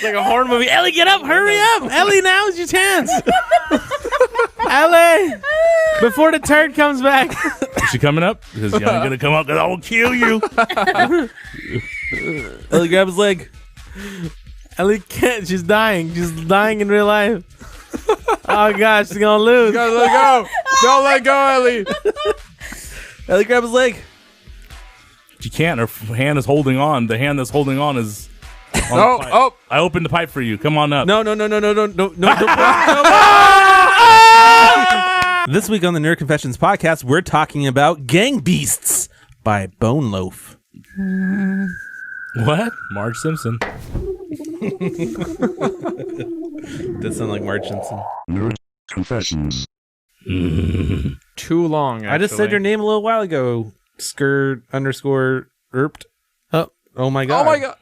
like a horror movie. Ellie, get up! Hurry up! Ellie, now's your chance. Ellie, before the turd comes back. Is she coming up? Because I'm gonna come up, because I will kill you. Ellie, grab his leg. Ellie can't. She's dying. She's dying in real life. Oh gosh, she's gonna lose. You gotta let go. Don't let go, Ellie. Ellie, grab his leg. She can't. Her hand is holding on. The hand that's holding on is. On Oh, the pipe. oh. I opened the pipe for you. Come on up. No. This week on the Nerd Confessions podcast, we're talking about Gang Beasts by Boneloaf. What? Marge Simpson. That sound like Marge Simpson. Nerd Confessions. Too long, actually. I just said your name a little while ago. _erped. Oh my god. Oh my god.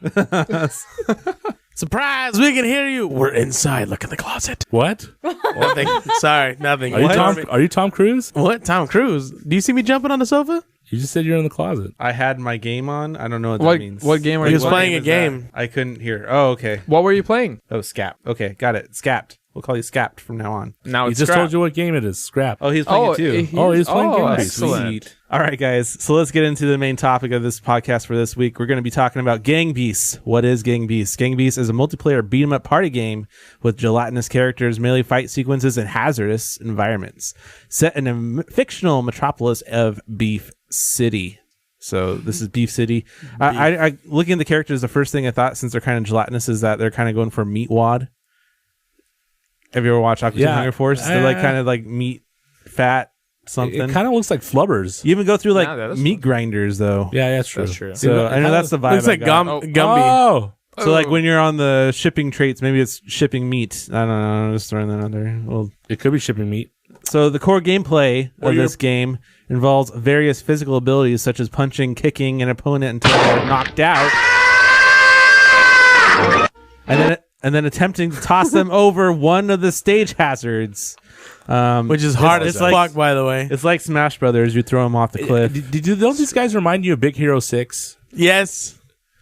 Surprise! We can hear you. We're inside. Look in the closet. What? Nothing. Sorry, nothing. Are you Tom Cruise? What? Tom Cruise? Do you see me jumping on the sofa? You just said you're in the closet. I had my game on. I don't know what that means. What game are He you was playing? playing a is game. that? I couldn't hear. Oh, okay. What were you playing? Oh, Scap. Okay, got it. Scapped. We'll call you Scapped from now on. Now He it's just scrap. told you what game it is. Scrap. Oh, he's playing it too. He's playing Gang Beasts. excellent. Sweet. All right, guys. So let's get into the main topic of this podcast for this week. We're going to be talking about Gang Beasts. What is Gang Beasts? Gang Beasts is a multiplayer beat-em-up party game with gelatinous characters, melee fight sequences, and hazardous environments. Set in a fictional metropolis of Beef City. So this is Beef City. I looking at the characters, the first thing I thought, since they're kind of gelatinous, is that they're kind of going for meat wad. Have you ever watched Aqua Teen Hunger Force? They're like kind of like meat, fat, something. It kind of looks like flubbers. You even go through like Yeah, that is meat fun. grinders though. Yeah, that's true. That's true. So I know that's the vibe. Looks like I got. Gumby. Oh, So like when you're on the shipping traits, maybe it's shipping meat. I don't know. I'm just throwing that out there. Well, it could be shipping meat. so the core gameplay of this game involves various physical abilities such as punching, kicking an opponent until they're knocked out, and then attempting to toss them over one of the stage hazards. Which is hard as like- fuck, by the way. It's like Smash Brothers. You throw them off the cliff. Don't these guys remind you of Big Hero 6? Yes.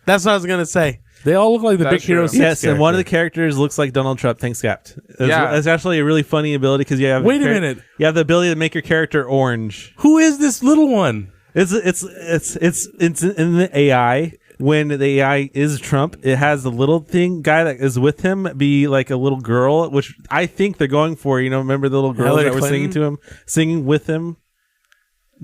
That's what I was going to say. They all look like the That's Big Hero true. 6 Yes, and one of the character. characters looks like Donald Trump. Thanks, Scapt. Yeah. It's actually a really funny ability because you have. Wait a minute. You have the ability to make your character orange. Who is this little one? It's in the AI. When the AI is Trump, it has the little guy that is with him be like a little girl, which I think they're going for. You know, remember the little girl Hillary that were singing Clinton? to him, singing with him.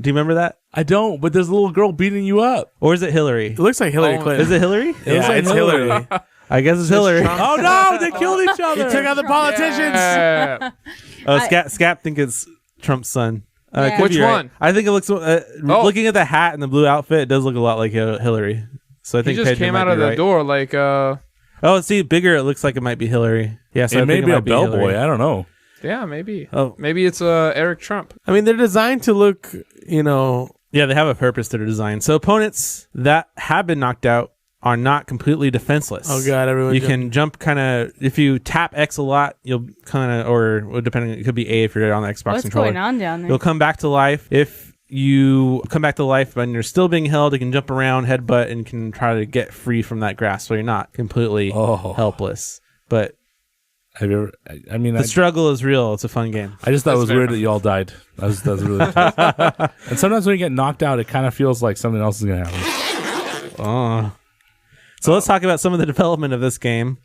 Do you remember that? I don't, but there's a little girl beating you up. Or is it Hillary? It looks like Hillary Clinton. Is it Hillary? It looks like it's Hillary. I guess it's Hillary. Trump. Oh no, they killed each He other. took out the politicians. Yeah. Oh, Scap think it's Trump's son. Yeah. Could Which be right. one? I think it looks. Looking at the hat and the blue outfit, it does look a lot like Hillary. So I He think just Pedro came might out be of the right. door like Oh, see, bigger. It looks like it might be Hillary. Yeah, so I It may think be a might bellboy. Hillary. I don't know. yeah, maybe. Oh. Maybe it's Eric Trump. I mean, they're designed to look, Yeah, they have a purpose to their design. So opponents that have been knocked out are not completely defenseless. oh God, everyone. You can jump kind of if you tap X a lot, you'll kind of or depending, it could be A if you're on the Xbox What's controller. going on down there? You'll come back to life. If you come back to life and you're still being held, you can jump around, headbutt, and can try to get free from that grasp, so you're not completely helpless. But Have you ever? I mean, the struggle is real. It's a fun game. I just thought it was fair weird enough. that you all died. That was really tough. And sometimes when you get knocked out, it kind of feels like something else is going to happen. So let's talk about some of the development of this game.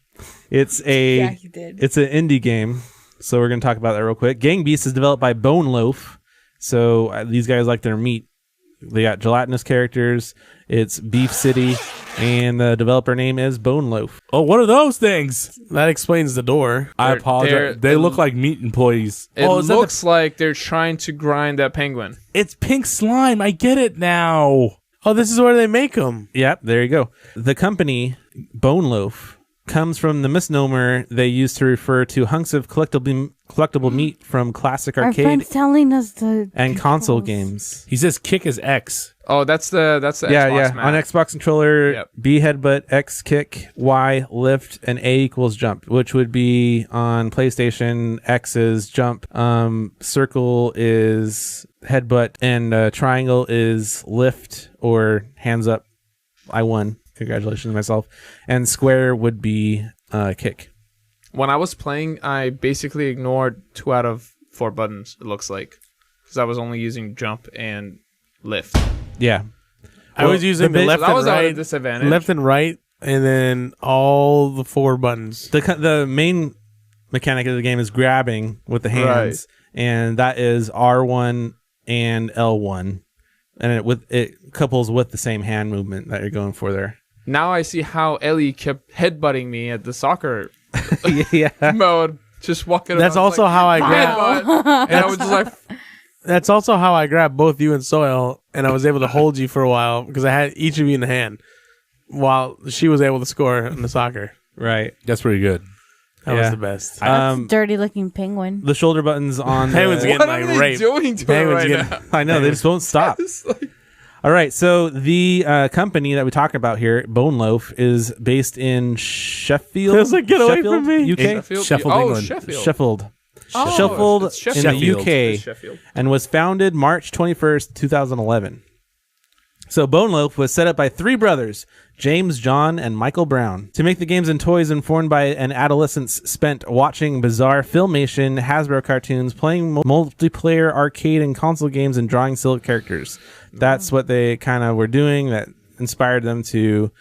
It's Yeah, he did. It's an indie game, so we're going to talk about that real quick. Gang Beasts is developed by Boneloaf. So these guys like their meat. They got gelatinous characters. It's Beef City, and the developer name is Boneloaf. Oh, what are those things? That explains the door. I They're- apologize. They look like meat employees. It is that looks like they're trying to grind that penguin. it's pink slime. I get it now. Oh, this is where they make them. Yep, there you go. The company, Boneloaf, comes from the misnomer they used to refer to hunks of collectible meat from classic Our arcade friend's telling us the and console controls. games. He says kick is X. Oh, that's the Yeah, Xbox yeah. map. On Xbox controller, Yep. B headbutt, X kick, Y lift, and A equals jump, which would be on PlayStation. X is jump, circle is headbutt, and triangle is lift or hands up. I won. Congratulations to myself. And square would be kick. When I was playing, I basically ignored 2 out of 4 buttons, it looks like. Because I was only using jump and lift. Yeah. I was using the left So that and was at a right, disadvantage. left and right, and then all the 4 buttons. The main mechanic of the game is grabbing with the hands, and that is R1 and L1, and it couples with the same hand movement that you're going for there. Now I see how Ellie kept headbutting me at the soccer Yeah. mode. Just walking That's around also like, how I grab. headbutt. And I was just like, That's also how I grabbed both you and Soil, and I was able to hold you for a while because I had each of you in the hand, while she was able to score in the soccer. Right. That's pretty good. That was the best. That's a dirty looking penguin. The shoulder buttons on Penguin's the... getting what like are they raped. doing to it Penguin's right getting- now? I know, they just won't stop. It's like, All right, so the company that we talk about here, Boneloaf, is based in Sheffield. It's like, get away Sheffield, from me. UK. Sheffield, Sheffield, oh, England. Sheffield. Sheffield. Oh, Sheffield it's in Sheffield. the UK, It's Sheffield. and was founded March 21st, 2011. So Boneloaf was set up by 3 brothers, James, John, and Michael Brown, to make the games and toys informed by an adolescence spent watching bizarre Filmation, Hasbro cartoons, playing multiplayer arcade and console games, and drawing silly characters. That's what they kind of were doing that inspired them to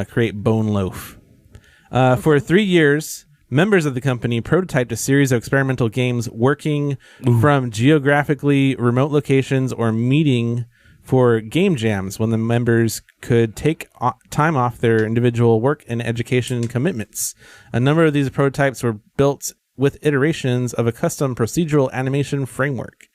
create Boneloaf. For 3 years, members of the company prototyped a series of experimental games working from geographically remote locations or meeting for game jams when the members could take time off their individual work and education commitments. A number of these prototypes were built with iterations of a custom procedural animation framework.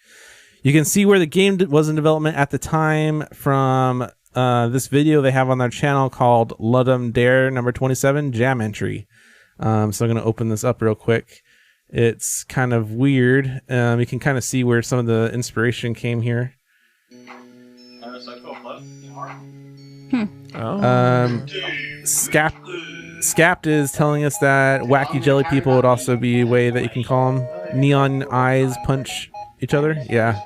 You can see where the game was in development at the time from this video they have on their channel called Ludum Dare number 27 Jam Entry. So I'm going to open this up real quick. It's kind of weird. You can kind of see where some of the inspiration came here. Scapt is telling us that wacky jelly people would also be a way that you can call them. Neon eyes punch each other. Yeah.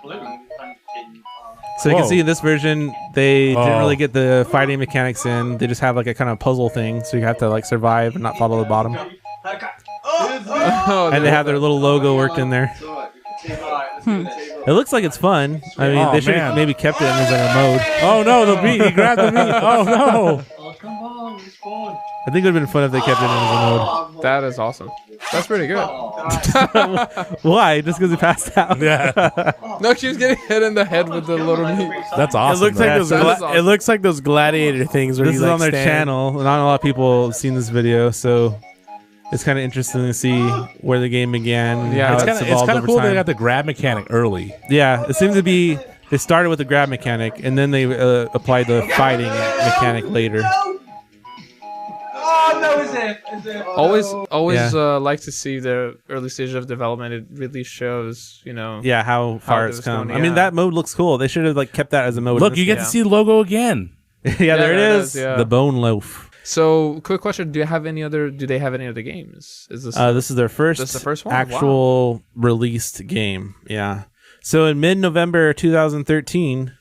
So you can see in this version, they didn't really get the fighting mechanics in. They just have like a kind of puzzle thing. So you have to like survive and not fall to the bottom. Oh, And they have their little logo worked in there. It looks like it's fun. I mean, they should have maybe kept it in as like a mode. Oh no, the meat! He grabbed the meat! Oh no! I think it would have been fun if they kept it in as a mode. that is awesome. That's pretty good. Why? Just because he passed out? Yeah, No, she was getting hit in the head with the little meat. that's It awesome. looks like Yeah, those. that is awesome. It looks like those gladiator things where This you is like on their stand- channel. Not a lot of people have seen this video, so it's kind of interesting to see where the game began. Yeah, how it's it's kind evolved of over cool time. they got the grab mechanic early. Yeah, it seems to be they started with the grab mechanic and then they applied the fighting mechanic later. Always Yeah. like to see the early stage of development. It really shows, you know. Yeah, how far it it's was come. going, I mean, yeah. that mode looks cool. They should have like kept that as a mode. Look, you get Yeah. to see the logo again. yeah, there it that is. is, yeah. The Boneloaf. So, quick question: Do they have any other games? Is this? This is their first, This is the first one? actual released game. Yeah. So in mid-November 2013,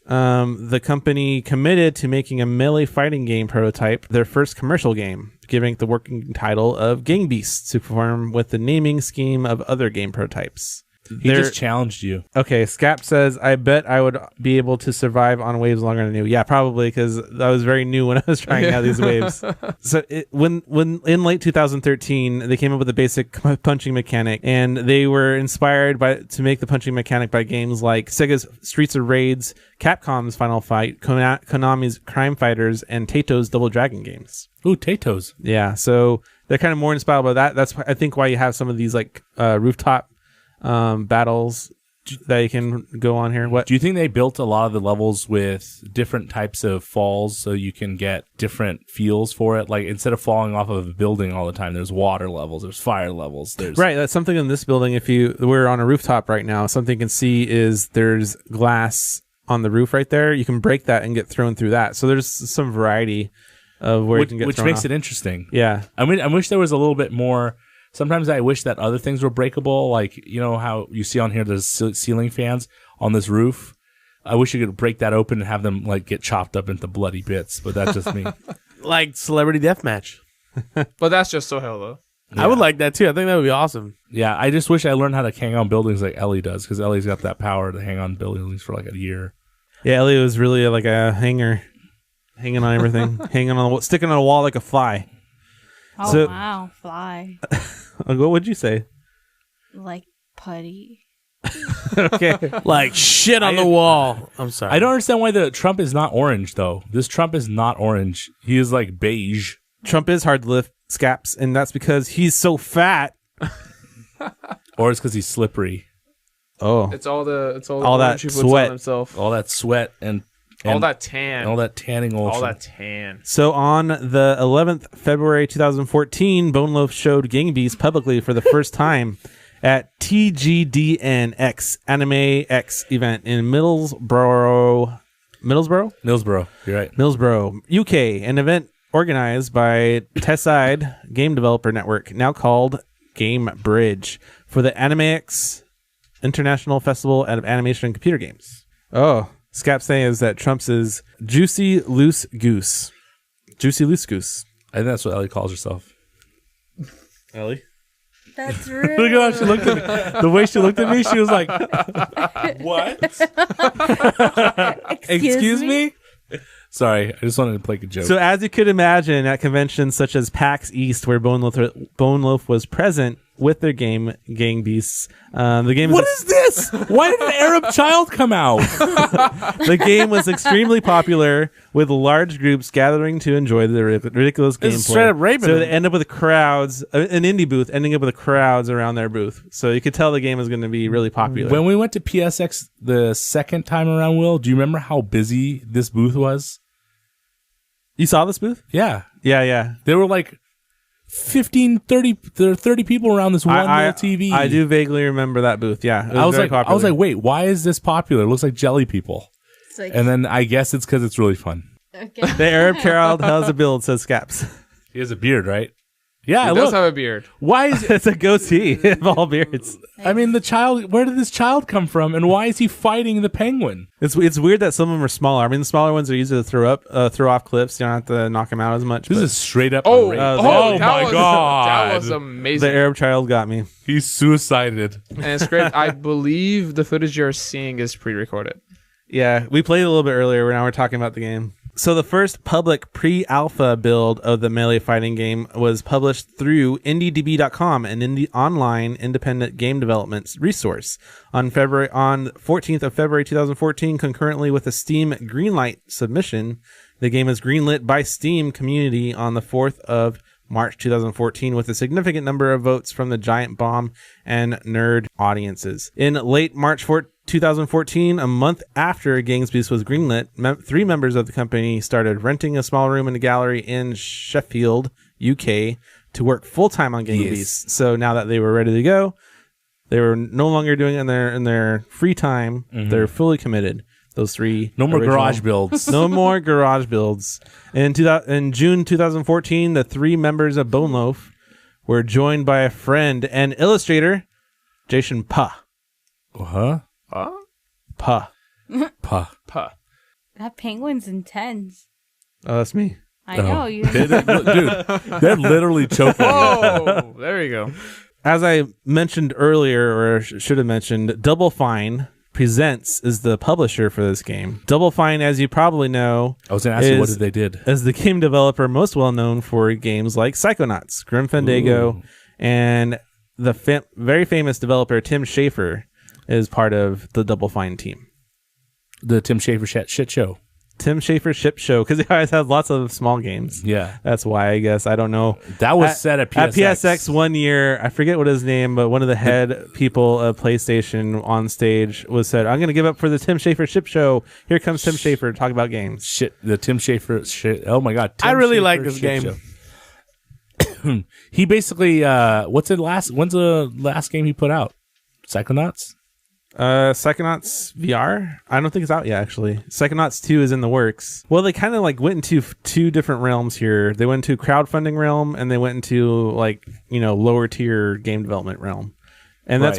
the company committed to making a melee fighting game prototype, their first commercial game, giving it the working title of Gang Beasts to perform with the naming scheme of other game prototypes. He just challenged you. Okay, Scap says, I bet I would be able to survive on waves longer than you. Yeah, probably, because I was very new when I was trying out these waves. So when in late 2013, they came up with a basic punching mechanic, and they were inspired to make the punching mechanic by games like Sega's Streets of Rage, Capcom's Final Fight, Konami's Crime Fighters, and Tato's Double Dragon games. Ooh, Tato's. Yeah, so they're kind of more inspired by that. That's I think why you have some of these like rooftop battles that you can go on here. What Do you think they built a lot of the levels with different types of falls so you can get different feels for it? Like instead of falling off of a building all the time, there's water levels, there's fire levels, there's Right, that's something in this building. We're on a rooftop right now, something you can see is there's glass on the roof right there. You can break that and get thrown through that. So there's some variety of where you can get which thrown makes off. it interesting. Yeah. I mean, I wish there was a little bit more. Sometimes I wish that other things were breakable, like you know how you see on here there's ceiling fans on this roof. I wish you could break that open and have them like get chopped up into bloody bits, but that's just me. like Celebrity Deathmatch. But that's just Sohail though. I would like that too. I think that would be awesome. Yeah, I just wish I learned how to hang on buildings like Ellie does, because Ellie's got that power to hang on buildings for like a year. Yeah, Ellie was really like a hanger, hanging on everything, sticking on a wall like a fly. Oh, So- wow. Fly. What would you say? Like putty. Okay. Like shit on the wall. I'm sorry. I don't understand why the Trump is not orange, though. This Trump is not orange. He is like beige. Trump is hard to lift, Scaps, and that's because he's so fat. Or it's because he's slippery. Oh. It's all the All that orange he puts sweat. on himself. All that sweat and All that tan. all that tanning lotion. All that tan. So on the 11th February 2014, Boneloaf showed Gang Beasts publicly for the first time at TGDNX Anime X event in Middlesbrough, Millsboro. You're right. Middlesbrough, UK, an event organized by Tesside Game Developer Network, now called Game Bridge, for the Anime X International Festival of Animation and Computer Games. Oh, Scap saying is that Trump's is Juicy Loose Goose. Juicy Loose Goose. I think that's what Ellie calls herself. Ellie? That's rude. Look at how she looked at me. The way she looked at me, she was like, "What? Excuse me?" Sorry, I just wanted to play a joke. So as you could imagine, at conventions such as PAX East, where Boneloaf was present with their game, Gang Beasts, the game what is this? Why did an Arab child come out? the game was extremely popular, with large groups gathering to enjoy the ridiculous gameplay. It's straight up raping So them. they end up with crowds, an indie booth, ending up with crowds around their booth. So you could tell the game was going to be really popular. When we went to PSX the second time around, Will, do you remember how busy this booth was? You saw this booth? Yeah. Yeah. There were like 15, 30 people around this one little TV. I do vaguely remember that booth. Yeah, it I was very like, popular. wait, why is this popular? It looks like jelly people. It's like, And then I guess it's because it's really fun. okay. The Arab child has a build, says Scaps. He has a beard, right? Yeah, He look. does have a beard. Why is It's a goatee of all beards. I mean, the child. Where did this child come from, and why is he fighting the penguin? It's weird that some of them are smaller. I mean, the smaller ones are easy to throw off cliffs. You don't have to knock them out as much. This but is straight up. Oh, a rape. oh that my was, god! That was the amazing. Arab child got me. He's suicided. And it's great. I believe the footage you're seeing is pre-recorded. Yeah, we played a little bit earlier. Now we're talking about the game. So the first public pre-alpha build of the melee fighting game was published through IndieDB.com, an online independent game development resource, on 14th of February 2014, concurrently with a Steam Greenlight submission. The game is greenlit by Steam community on the 4th of March 2014, with a significant number of votes from the Giant Bomb and Nerd audiences. In late March 2014, a month after Gang Beasts was greenlit, 3 members of the company started renting a small room in a gallery in Sheffield, UK, to work full-time on Gang Beasts. So now that they were ready to go, they were no longer doing it in their free time. Mm-hmm. They're fully committed. Those 3 No more original- garage builds. no more garage builds. In June 2014, the 3 members of Boneloaf were joined by a friend and illustrator, Jason Pa. Huh? Pa. Puh. Puh. That penguin's intense. Oh, that's me. I know. You. Dude, they're literally choking. Oh, there you go. As I mentioned earlier, or should have mentioned, Double Fine Presents is the publisher for this game. Double Fine, as you probably know, I was going to ask you, what did they did? is the game developer most well known for games like Psychonauts, Grim Fandango, Ooh. and the very famous developer Tim Schafer is part of the Double Fine team. The Tim Schafer shit show. Tim Schafer Ship Show, because he always has lots of small games. Yeah. That's why, I guess. I don't know. That was set at PSX. At PSX one year, I forget what his name, but one of the head people of PlayStation on stage was said, I'm going to give up for the Tim Schafer Ship Show. Here comes Tim Schafer to talk about games. Shit. The Tim Schafer shit. Oh my God. Tim I really Schafer like this shit game. show. He basically, when's the last game he put out? Psychonauts? Psychonauts VR? I don't think it's out yet, actually. Psychonauts 2 is in the works. Well, they kind of like went into 2 different realms here. They went into crowdfunding realm, and they went into lower tier game development realm. And that's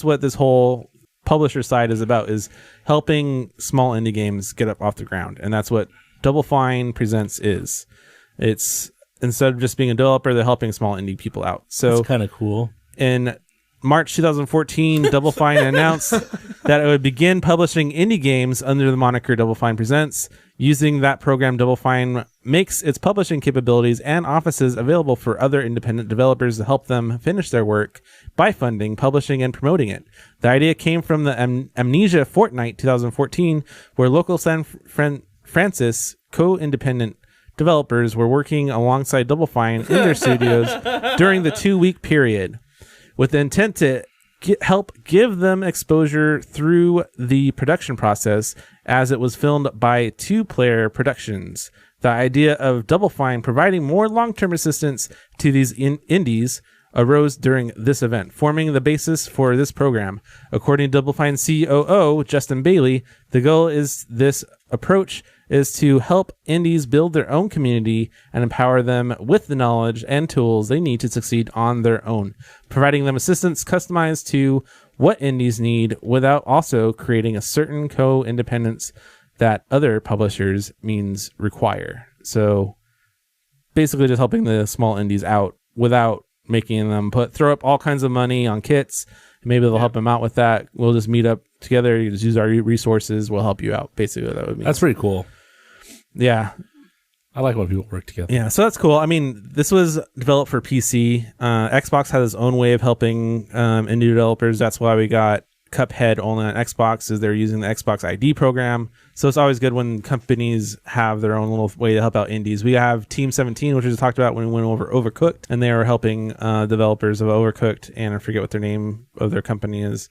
what this whole publisher side is about, is helping small indie games get up off the ground. And that's what Double Fine Presents is. It's instead of just being a developer, they're helping small indie people out. So That's kind of cool. in March 2014, Double Fine announced that it would begin publishing indie games under the moniker Double Fine Presents. Using that program, Double Fine makes its publishing capabilities and offices available for other independent developers to help them finish their work by funding, publishing, and promoting it. The idea came from the Amnesia Fortnight 2014, where local San Francisco co-independent developers were working alongside Double Fine in their studios during the 2-week period, with the intent to help give them exposure through the production process, as it was filmed by 2-player productions. The idea of Double Fine providing more long-term assistance to these indies arose during this event, forming the basis for this program. According to Double Fine COO Justin Bailey, the goal is this approach is to help indies build their own community and empower them with the knowledge and tools they need to succeed on their own, providing them assistance customized to what indies need without also creating a certain co-independence that other publishers means require. So basically just helping the small indies out without making them throw up all kinds of money on kits. Maybe they'll help them out with that. We'll just meet up together. You just use our resources. We'll help you out. Basically, that would mean. That's pretty cool. Yeah. I like when people work together. Yeah, so that's cool. I mean, this was developed for PC. Xbox has its own way of helping indie developers. That's why we got Cuphead only on Xbox, is they're using the Xbox ID program. So it's always good when companies have their own little way to help out indies. We have Team 17, which we just talked about when we went over Overcooked, and they were helping developers of Overcooked, and I forget what their name of their company is.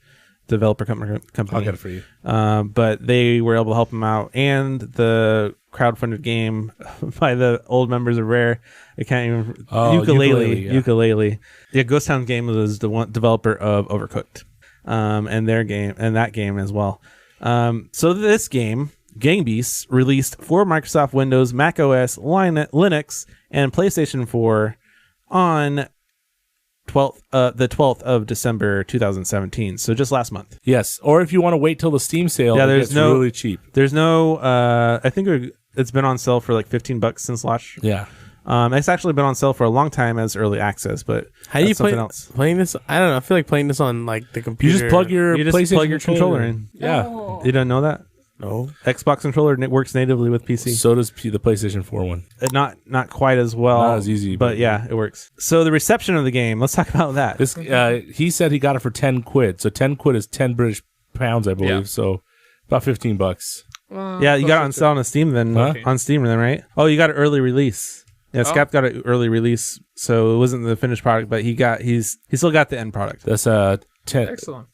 Developer company. I'll get it for you. But they were able to help them out, and the crowdfunded game by the old members of Rare. I can't even. Ukulele. Yeah, Ghost Town Game was the one developer of Overcooked, and their game and that game as well. So this game, Gang Beasts, released for Microsoft Windows, Mac OS, Linux, and PlayStation 4 on the 12th of December 2017, so just last month. Yes, or if you want to wait till the Steam sale, it's really cheap. There's no I think it's been on sale for like $15 since launch. Yeah. It's actually been on sale for a long time as early access, but how do you playing this? I don't know. I feel like playing this on like the computer. You just plug your PlayStation controller in. Yeah. Oh. You didn't know that? No. Xbox controller works natively with PC. So does the PlayStation 4 one. Not quite as well. Not as easy, but yeah, it works. So the reception of the game. Let's talk about that. This he said he got it for 10 quid. So 10 quid is 10 British pounds, I believe. Yeah. So about $15. Yeah, you got it on sale on Steam then. Huh? On Steam then, right? Oh, you got an early release. Yeah, Scap got an early release, so it wasn't the finished product, but he still got the end product. That's excellent.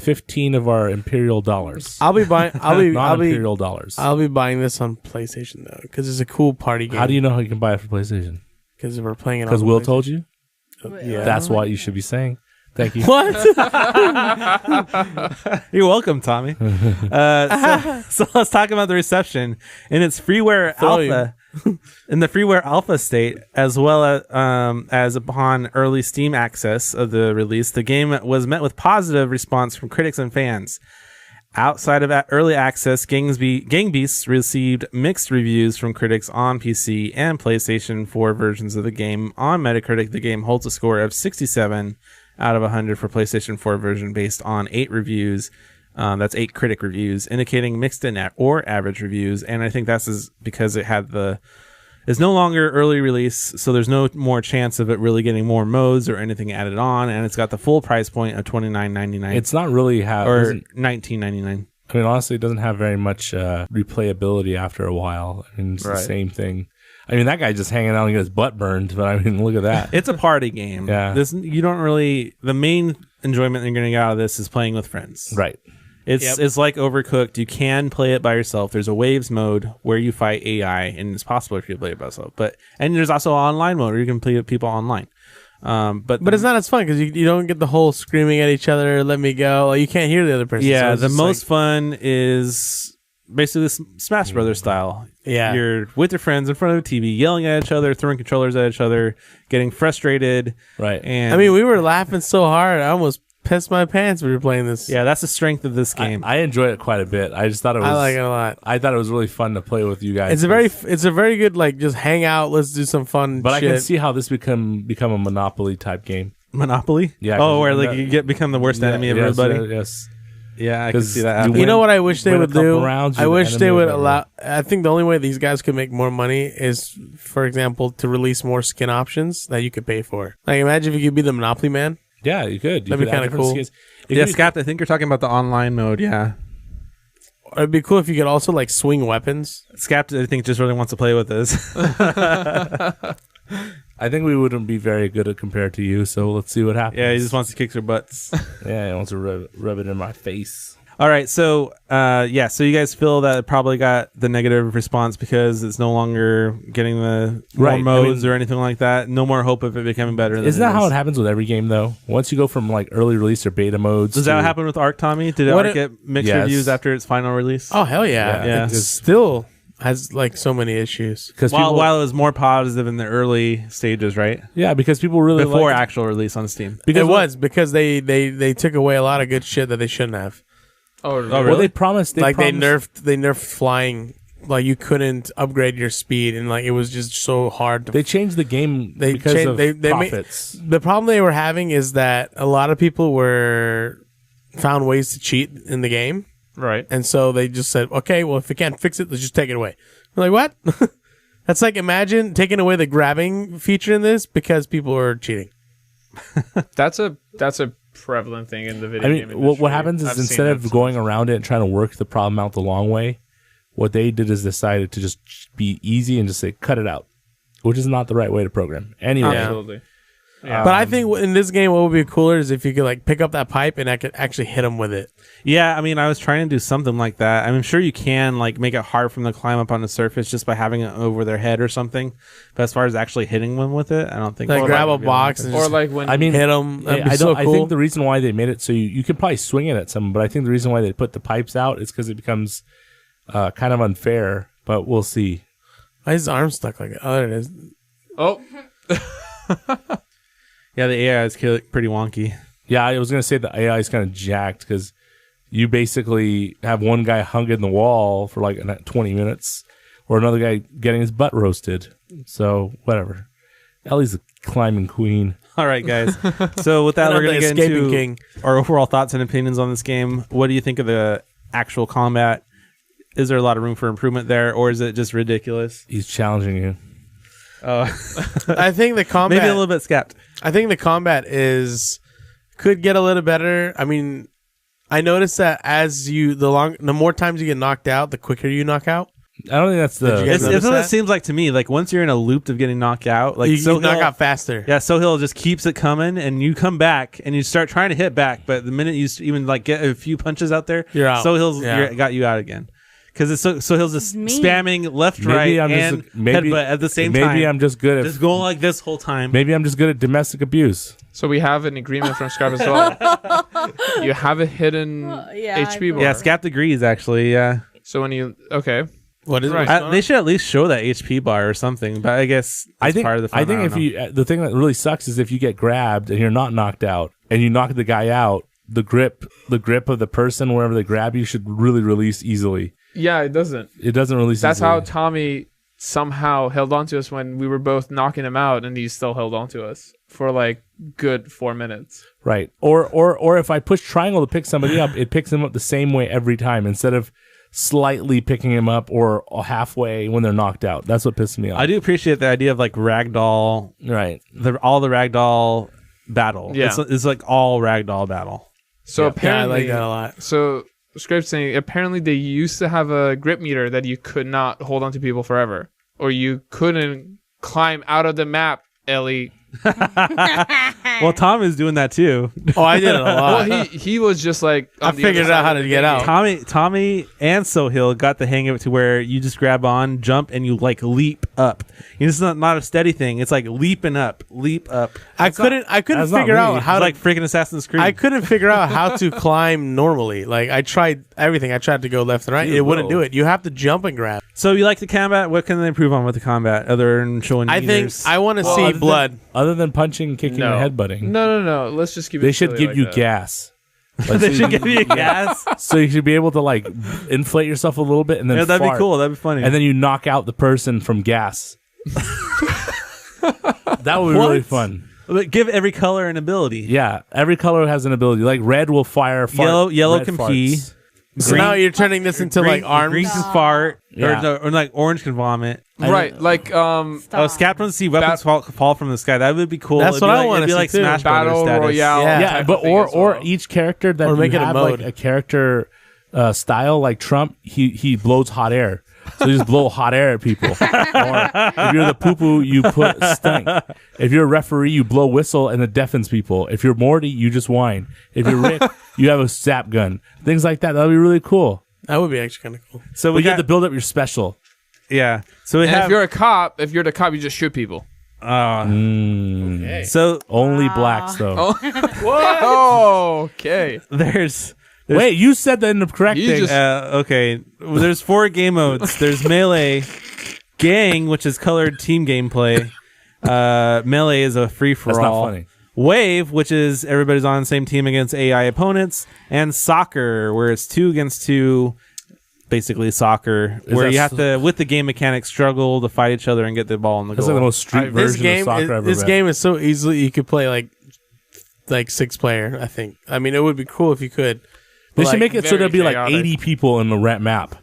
15 of our imperial dollars. I'll be buying. Imperial dollars. I'll be buying this on PlayStation though, because it's a cool party game. How do you know how you can buy it for PlayStation? Because we're playing it. Because Will told you. Yeah. That's what you should be saying. Thank you. What? You're welcome, Tommy. So let's talk about the reception in its freeware alpha. In the freeware alpha state, as well as upon early Steam access of the release, the game was met with positive response from critics and fans. Outside of early access, Gang Beasts received mixed reviews from critics on PC and PlayStation 4 versions of the game. On Metacritic, the game holds a score of 67 out of 100 for PlayStation 4 version based on 8 reviews. That's 8 critic reviews, indicating mixed or average reviews. And I think that's because it's no longer early release, so there's no more chance of it really getting more modes or anything added on. And it's got the full price point of $29.99. It's not really or $19.99. I mean, honestly, it doesn't have very much replayability after a while. I mean, it's the same thing. I mean, that guy just hanging out and get his butt burned, but I mean, look at that. It's a party game. Yeah. The main enjoyment you're going to get out of this is playing with friends. Right. It's like Overcooked. You can play it by yourself. There's a waves mode where you fight AI, and it's possible if you play it by yourself. And there's also an online mode where you can play with people online. But it's not as fun because you don't get the whole screaming at each other, let me go. Like, you can't hear the other person. Yeah, so the most fun is basically Smash Brothers style. Yeah. You're with your friends in front of the TV, yelling at each other, throwing controllers at each other, getting frustrated. Right. And I mean, we were laughing so hard, I almost piss my pants when we were playing this. Yeah, that's the strength of this game. I enjoy it quite a bit. I just thought it was. I like it a lot. I thought it was really fun to play with you guys. It's a very good like just hang out. Let's do some fun. But shit. I can see how this become a Monopoly type game. Monopoly? Yeah. Oh, where like you become the worst enemy of everybody. Yes. Yeah, I can 'Cause see that you happening. You know what I wish they win a would couple do? rounds, I you're the wish they enemy would of allow. I think the only way these guys could make more money is, for example, to release more skin options that you could pay for. Like, imagine if you could be the Monopoly man. Yeah, you could. That'd be kinda cool. Yeah, Scap, I think you're talking about the online mode. Yeah, It'd be cool if you could also like swing weapons. Scap, I think, just really wants to play with this. I think we wouldn't be very good at compared to you, so let's see what happens. Yeah, he just wants to kick their butts. Yeah, he wants to rub it in my face. All right, so so you guys feel that it probably got the negative response because it's no longer getting the more Right, modes or anything like that. No more hope of it becoming better. Isn't that how it happens with every game, though? Once you go from like early release or beta modes, Does that happen with Ark, Tommy? Did What Ark it- get mixed Yes. reviews after its final release? Oh hell yeah! Yeah. It still has like so many issues. Because while it was more positive in the early stages, right? because people really Before like, actual release on Steam. Because they took away a lot of good shit that they shouldn't have. Oh, really? Well, they promised. They nerfed flying. Like you couldn't upgrade your speed, and like it was just so hard. They changed the game They because changed- of they profits. The problem they were having is that a lot of people found ways to cheat in the game, Right. and so they just said, "Okay, well, if we can't fix it, let's just take it away." We're like, what? That's like imagine taking away the grabbing feature in this because people are cheating. That's a prevalent thing in the video I game mean, industry. what happens is I've seen instead of it. going around it and trying to work the problem out the long way, what they did is decided to just be easy and just say, cut it out, which is not the right way to program. Anyway, Absolutely. Yeah. But I think in this game, what would be cooler is if you could like pick up that pipe and I could actually hit them with it. Yeah, I mean, I was trying to do something like that. I'm sure you can like make it hard for them to climb up on the surface just by having it over their head or something. But as far as actually hitting them with it, I don't think. Like Or grab like- a box and Or just like when I mean, hit them. That'd be I so cool. think the reason why they made it so you could probably swing it at someone, but I think the reason why they put the pipes out is because it becomes kind of unfair. But we'll see. Why is his arm stuck like that? Oh, there it is. oh, Yeah, the AI is pretty wonky. Yeah, I was gonna say the AI is kind of jacked because you basically have one guy hung in the wall for like 20 minutes, or another guy getting his butt roasted. So whatever. Ellie's a climbing queen. All right, guys. So with that, And we're I'm going to the get escaping into king. our overall thoughts and opinions on this game. What do you think of the actual combat? Is there a lot of room for improvement there, or is it just ridiculous? He's challenging you. Oh, I think the combat. maybe a little bit scapped. I think the combat could get a little better. I mean, I noticed that as the more times you get knocked out, the quicker you knock out. I don't think that's Did you the. guys It's notice what it that? seems like to me. Like once you're in a loop of getting knocked out, like You knock out faster. Yeah, Sohail just keeps it coming, and you come back and you start trying to hit back, but the minute you even like get a few punches out there, You're out. Sohail's Yeah. got you out again. Because Sohail's just It's mean. spamming left, Maybe right, I'm just and maybe- headbutt at the same time. Maybe I'm just good at. just going like this whole time. Maybe I'm just good at domestic abuse. so we have an agreement from Scarp as well. You have a hidden yeah, I HP bar. Yeah, Scap agrees actually. Yeah, So when you What is Right. what's going on? they should at least show that HP bar or something. But I guess I that's think. part of the fun. I think don't if know. you the thing that really sucks is if you get grabbed and you're not knocked out and you knock the guy out, the grip of the person wherever they grab you should really release easily. Yeah, it doesn't. It doesn't release. That's easily. how Tommy somehow held on to us when we were both knocking him out, and he still held on to us for like good 4 minutes. Right. Or if I push triangle to pick somebody up, it picks them up the same way every time instead of slightly picking him up or halfway when they're knocked out. That's what pisses me off. I do appreciate the idea of like ragdoll, Right. all the ragdoll battle. Yeah. It's like all ragdoll battle. So Yeah. Yeah, I apparently, like that a lot. So Script's saying apparently they used to have a grip meter that you could not hold on to people forever, or you couldn't climb out of the map, Ellie. Well, Tom is doing that too. Oh, I did it a lot. Well, he was just like I on the figured other out side how of to the get game. out. Tommy and Sohail got the hang of it to where you just grab on, jump, and you like leap up. It's not a steady thing. It's like leaping up, leap up. I couldn't that's not figure me. out how It's to like freaking Assassin's Creed. I couldn't figure out how to climb normally. Like I tried everything. I tried to go left and right. Dude, It wouldn't whoa. do it. You have to jump and grab. So you like the combat? What can they improve on with the combat other than showing? I think meters? I want to see blood. Other than punching, kicking, No. and headbutting. No. Let's just keep it. They should silly give like you that. gas. Like, they so should give you gas. So you should be able to like inflate yourself a little bit and then Yeah, that'd fart. be cool. That'd be funny. And then you knock out the person from gas. That would be really fun. But give every color an ability. Yeah, every color has an ability. Like red will fire fart. Yellow red can farts. pee. So now you're turning this into like arms. Green can fart. Yeah. Or like orange can vomit. Right, like Oh, Scap wants to see weapons fall from the sky. That would be cool. That's what I wanna It'd be see like too. Smash Brothers Battle status. Royale. Yeah. Yeah, type but of thing as or well. each character that Or you make it a have like mode. a character style like Trump, he blows hot air. So you just blow hot air at people. Or if you're the poo-poo, you put stink. If you're a referee, you blow whistle and it deafens people. If you're Morty, you just whine. If you're Rick, you have a zap gun. Things like that. That would be really cool. That would be actually kind of cool. So We we get got to build up your special. yeah. So we And have if you're the cop, you just shoot people. so Only blacks, though. Oh, okay. there's Wait, you said that in the correct You thing. just- okay. Well, there's 4 game modes. There's melee, gang, which is colored team gameplay. Melee is a free for That's not all. funny. Wave, which is everybody's on the same team against AI opponents, and soccer, where it's 2 against 2, basically soccer, where that you have to, with the game mechanics, struggle to fight each other and get the ball in the That's goal. like the most street This version game, of soccer I've this ever game is so easily you could play like 6 player. I think. I mean, it would be cool if you could. They Like, should make it so very there'd be like chaotic. 80 people in the map.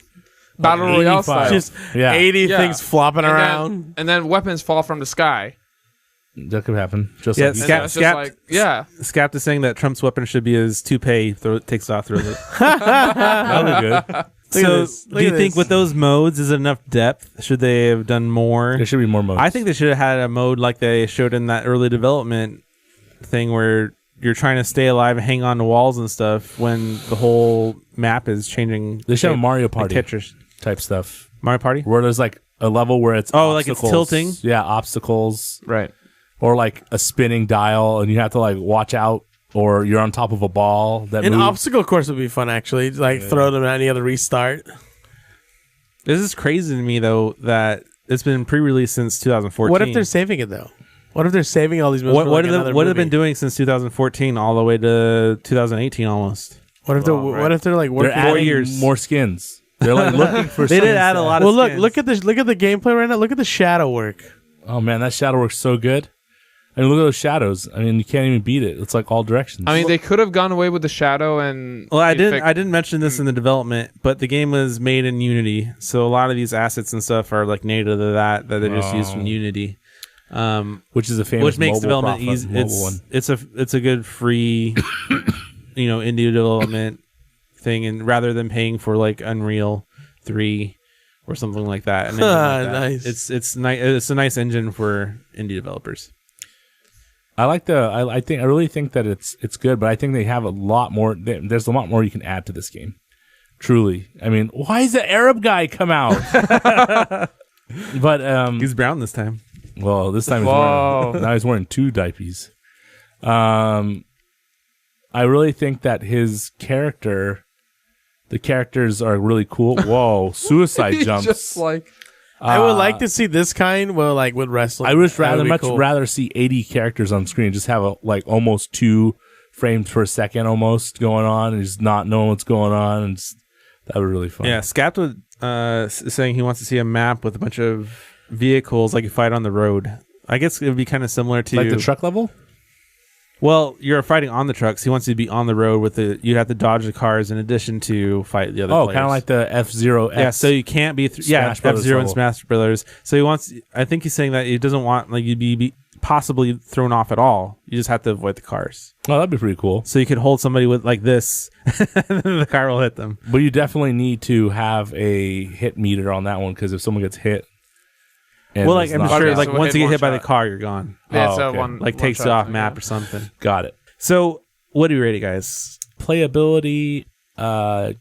Battle Like Royale 85. style. Just Yeah. 80 Yeah. things flopping And around. then, and then weapons fall from the sky. That could happen. Just Yeah, like you And Scap- that's Scap- just like, yeah. Scap is saying that Trump's weapon should be his toupee. Takes it off, throws it. that would be good. So, this. Look do you at think this. with those modes is it enough depth? Should they have done more? There should be more modes. I think they should have had a mode like they showed in that early development thing where you're trying to stay alive and hang on to walls and stuff when the whole map is changing. they should have shape, Mario like Party Tetris. type stuff. Mario Party? Where there's like a level where it's Oh, like it's obstacles. tilting? Yeah, obstacles. Right. Or like a spinning dial and you have to like watch out or you're on top of a ball that An moves. obstacle course would be fun, actually. Like throw them at any other restart. This is crazy to me, though, that it's been pre-released since 2014. What if they're saving it though? What if they're saving all these moves? What, for, what, like, have another they, what have they movie? been doing since 2014 all the way to 2018 almost? What if they're What if they're like They're working? adding years. more skins. They're like looking for They did skins add a to lot add. of Well, skins. look at the gameplay right now. Look at the shadow work. Oh man, that shadow works so good. I mean, look at those shadows. I mean, you can't even beat it. It's like all directions. I mean, they could have gone away with the shadow and. Well, I effect- didn't mention this in the development, but the game was made in Unity, so a lot of these assets and stuff are like native to that they just used from Unity, which is a famous which makes mobile development profit- easy. mobile one. It's a good free, indie development thing, and rather than paying for like Unreal 3 or something like that, an engine like that. Nice. It's nice. It's a nice engine for indie developers. I like I really think that it's good, but I think they have a lot more. There's a lot more you can add to this game. Truly, I mean, why is the Arab guy come out? But He's brown this time. well, this time Whoa. now he's wearing 2 diapers. I really think that his character, the characters are really cool. Whoa, suicide He's jumps. just like. I would like to see this kind. Well, like with wrestling, I would That would be much cool. rather see 80 characters on screen. Just have almost 2 frames per second almost going on, and just not knowing what's going on, and that would be really fun. Yeah, Scapt was saying he wants to see a map with a bunch of vehicles like you fight on the road. I guess it would be kind of similar to like the truck level. Well, you're fighting on the trucks. He wants you to be on the road with the. You have to dodge the cars in addition to fight the other. Oh, players. kind of like the F-Zero. Yeah, so you can't be. Smash Brothers F-Zero and level. Smash Brothers. So he wants. I think he's saying that he doesn't want like you'd be possibly thrown off at all. You just have to avoid the cars. Oh, that'd be pretty cool. So you could hold somebody with like this, and then the car will hit them. But you definitely need to have a hit meter on that one because if someone gets hit, and Well, like it's I'm not- sure, Yeah, like so once hit you get one hit by the shot. car, you're gone. Yeah, it's Oh, a okay. one. Like one takes shot you off thing, map yeah. or something. got it. So what do you rate it, guys? Playability,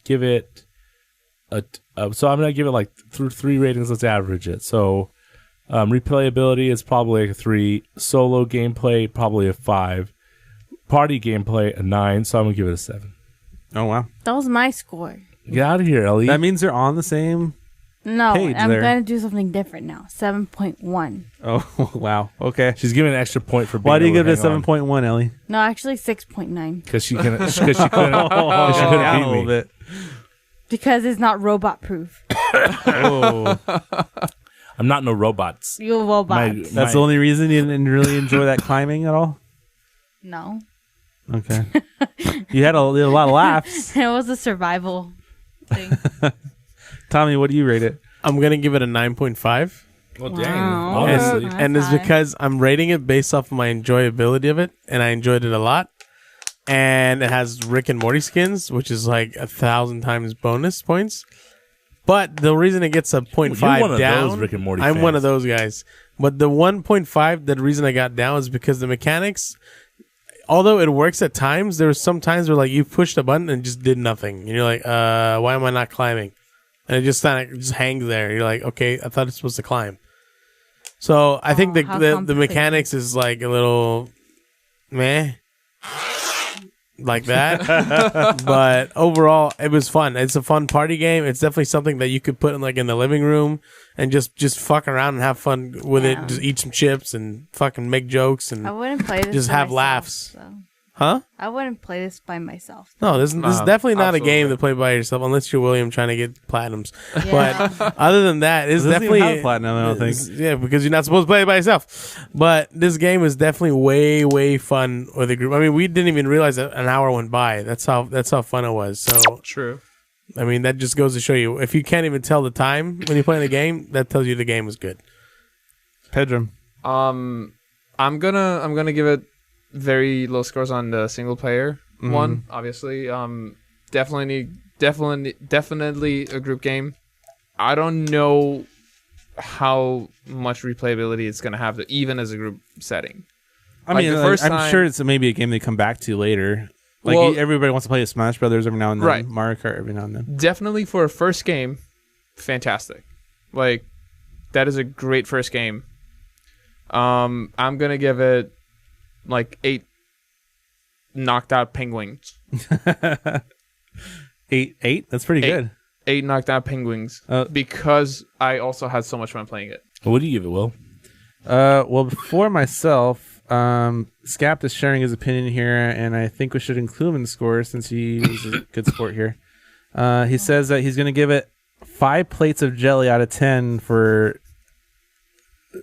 give it so I'm gonna give it like 3 ratings. Let's average it. So replayability is probably like a 3. Solo gameplay probably a 5. Party gameplay a 9. So I'm gonna give it a 7. Oh wow, That was my score. Get out of here, Ellie. that means they're on the same. No, page I'm there. gonna do something different now. 7.1. Oh, wow. Okay. She's giving an extra point for being Why do you able give to it a hang on. 7.1, Ellie? No, actually 6.9 Because she couldn't. Because she couldn't. Oh, she couldn't down beat a little me. bit. because it's not robot proof. Oh, I'm not no robots. You robots. that's the only reason you didn't really enjoy that climbing at all? No, Okay. You had a lot of laughs. it was a survival thing. Tommy, what do you rate it? I'm gonna give it a 9.5. Well, dang. Wow. Honestly, That's And it's high. because I'm rating it based off of my enjoyability of it, and I enjoyed it a lot. And it has Rick and Morty skins, which is like 1,000 times bonus points. But the reason it gets a 0.5 You're one of down, those Rick and Morty I'm fans. one of those guys. But the 1.5, the reason I got down is because the mechanics, although it works at times, there was some times where like you pushed a button and it just did nothing, and you're like, why am I not climbing? And it just kind of just hangs there. You're like, okay, I thought it's supposed to climb. So I think how the complicated. mechanics is like a little meh, like that. But overall, it was fun. It's a fun party game. It's definitely something that you could put in like in the living room and just fuck around and have fun with Yeah. it. Just eat some chips and fucking make jokes I and wouldn't play this. Just by have myself, laughs. So. huh? I wouldn't play this by myself. No, this is definitely not a game absolutely. to play by yourself unless you're William trying to get platinums. Yeah. But other than that, it's It doesn't even definitely have platinum, I don't think. Yeah, because you're not supposed to play it by yourself. But this game is definitely way fun with a group. I mean, we didn't even realize that an hour went by. That's how fun it was. So True. I mean, that just goes to show you if you can't even tell the time when you're playing the game, that tells you the game was good. Pedram. I'm gonna give it very low scores on the single player one. Obviously, definitely a group game. I don't know how much replayability it's gonna have, even as a group setting. I Like, mean, the first I'm time- sure it's maybe a game they come back to later. Like Well- everybody wants to play Smash Brothers every now and then. Right. Mario Kart every now and then. Definitely for a first game, fantastic. Like, that is a great first game. I'm gonna give it like 8 knocked out penguins. 8? That's pretty Eight. good. 8 knocked out penguins. Uh, Because I also had so much fun playing it. what do you give it, Will? Well, before myself, Scapt is sharing his opinion here, and I think we should include him in the score since he was a good sport here. He says that he's going to give it 5 plates of jelly out of 10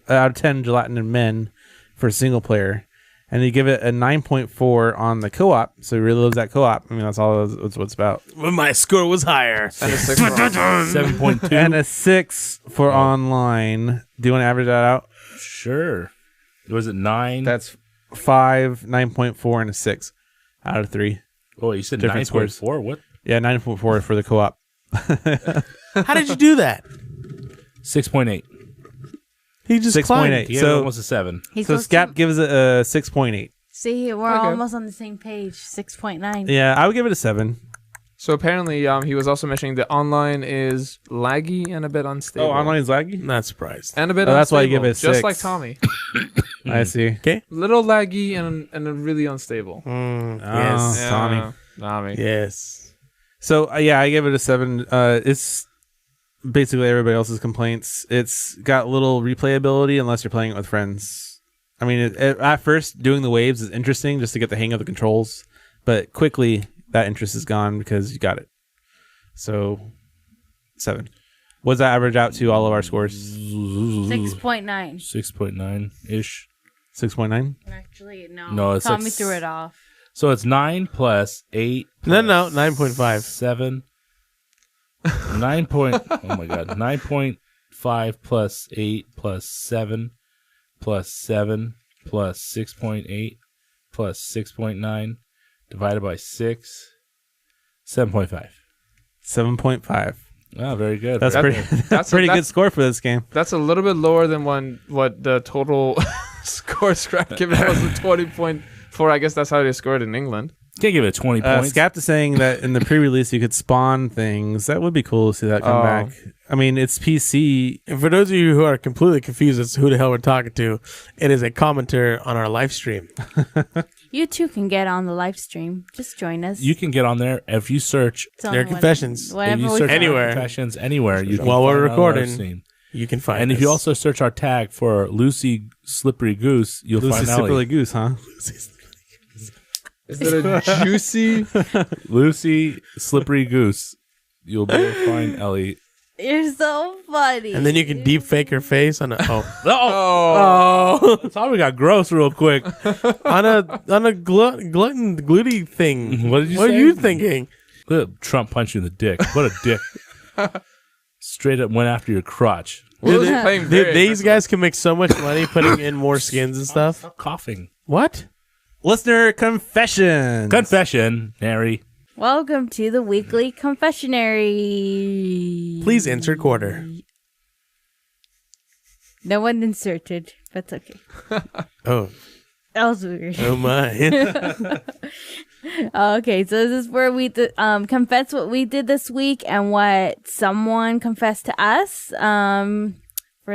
gelatinous men for single player, and he give it a 9.4 on the co-op. So he really loves that co-op. I mean, that's all. That's what it's about. But my score was higher. And a 6 for 7.2. And a 6 for online. Do you want to average that out? Sure. Was it 9? That's 5, 9.4, and a 6 out of 3. Oh, you said different 9.4? What? Yeah, 9.4 for the co-op. How did you do that? 6.8. He just 6.8. climbed. You gave it So- almost a 7. He's So supposed Scap to- gives it a 6.8. See, we're Okay. almost on the same page. 6.9. Yeah, I would give it a 7. So apparently, he was also mentioning that online is laggy and a bit unstable. Oh, online is laggy? Not surprised. And a bit Oh, that's why you unstable, give it a just 6. like Tommy. I see. Little laggy and really unstable. Yes. Oh. Tommy. Tommy. Yes. So, yeah, I give it a 7. It's basically everybody else's complaints. It's got little replayability unless you're playing it with friends. I mean, at first, doing the waves is interesting just to get the hang of the controls. But quickly, that interest is gone because you got it. So, 7. What does that average out to all of our scores? 6.9. 6.9-ish. 6.9? Actually, no. No, it's Tommy like threw it off. So it's 9 plus 8. No, plus 9.5. 7. oh my God. 9.5 plus 8 plus 7 plus 7 plus 6.8 plus 6.9 divided by 6. 7.5. 7.5. Oh, very good. That's Very pretty. good. That's pretty good score for this game. That's a little bit lower than what the total score Scrap given was a 20.4. I guess that's how they scored in England. Can't give it 20 points. Scapt is saying that in the pre-release you could spawn things. That would be cool to see that come back. I mean, it's PC. And for those of you who are completely confused as to who the hell we're talking to, it is a commenter on our live stream. You too can get on the live stream. Just join us. You can get on there if you search It's on Their what- confessions. Whatever if you we search say. Anywhere. confessions anywhere. You can While we're find our live recording. stream. You can find And us. if you also search our tag for Lucy Slippery Goose, you'll Lucy find Ellie. Slippery Goose, huh? Is it a juicy? Lucy Slippery Goose. You'll be able to find Ellie. You're so funny. And then you can deep fake her face on a Oh, I thought we got gross real quick. on a glutton gluty thing. What did you What say? are you thinking? Trump punched you in the dick. What a dick. Straight up went after your crotch. Will is playing very These aggressive. guys can make so much money putting in more skins and stuff. Stop coughing. What? Listener confession. Confession, Harry. Welcome to the weekly confessionary. Please insert quarter. No one inserted, but it's okay. Oh, That was weird. oh my! Okay, so this is where we confess what we did this week and what someone confessed to us for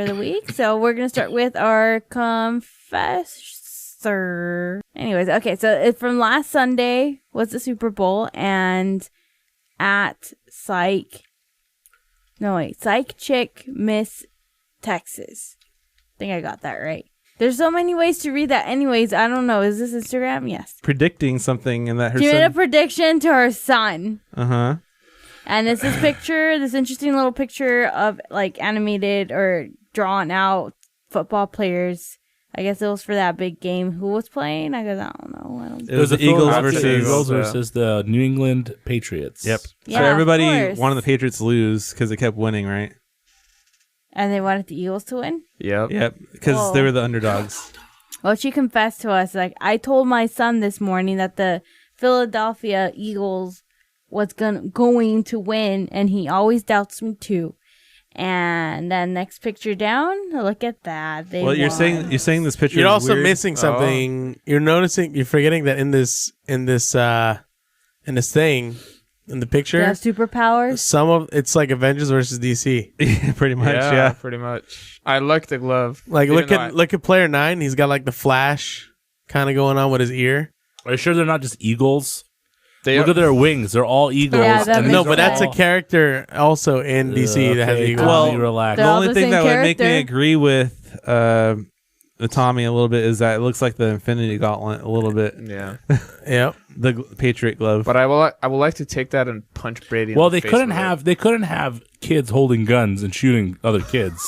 the week. So we're gonna start with our confessor. Anyways, okay, so from last Sunday was the Super Bowl, and at Psych Chick Miss Texas. I think I got that right. There's so many ways to read that. Anyways, I don't know. Is this Instagram? Yes. Predicting something and that her She made a son. prediction to her son. Uh-huh. And it's this picture, this interesting little picture of like animated or drawn out football players. I guess it was for that big game. Who was playing? I guess I don't know. It was the Eagles versus Eagles yeah. versus the New England Patriots. Yep. Yeah, So of everybody course. wanted the Patriots to lose because they kept winning, right? And they wanted the Eagles to win. Yep. Yep. Because Whoa. they were the underdogs. Well, she confessed to us, like, I told my son this morning that the Philadelphia Eagles was going to win, and he always doubts me too. And then next picture down, look at that. They Well, you're won. saying this picture. You're is also weird. missing something. You're forgetting that in this thing, in the They picture, have superpowers. some of it's like Avengers versus DC. pretty much. Yeah, Yeah. pretty much. I like the glove. Like Even though look at player 9. He's got like the Flash kind of going on with his ear. Are you sure they're not just eagles? They Look at their wings. They're all eagles. Yeah, that and makes No, these but are that's a all- character also in DC that has Okay, eagles. Well, calm, relax. they're The all only the thing same that would make me character. agree with the Tommy a little bit is that it looks like the Infinity Gauntlet a little bit. Yeah. Yep. The Patriot glove. But I would like to take that and punch Brady. Well, in the they face couldn't with it. have kids holding guns and shooting other kids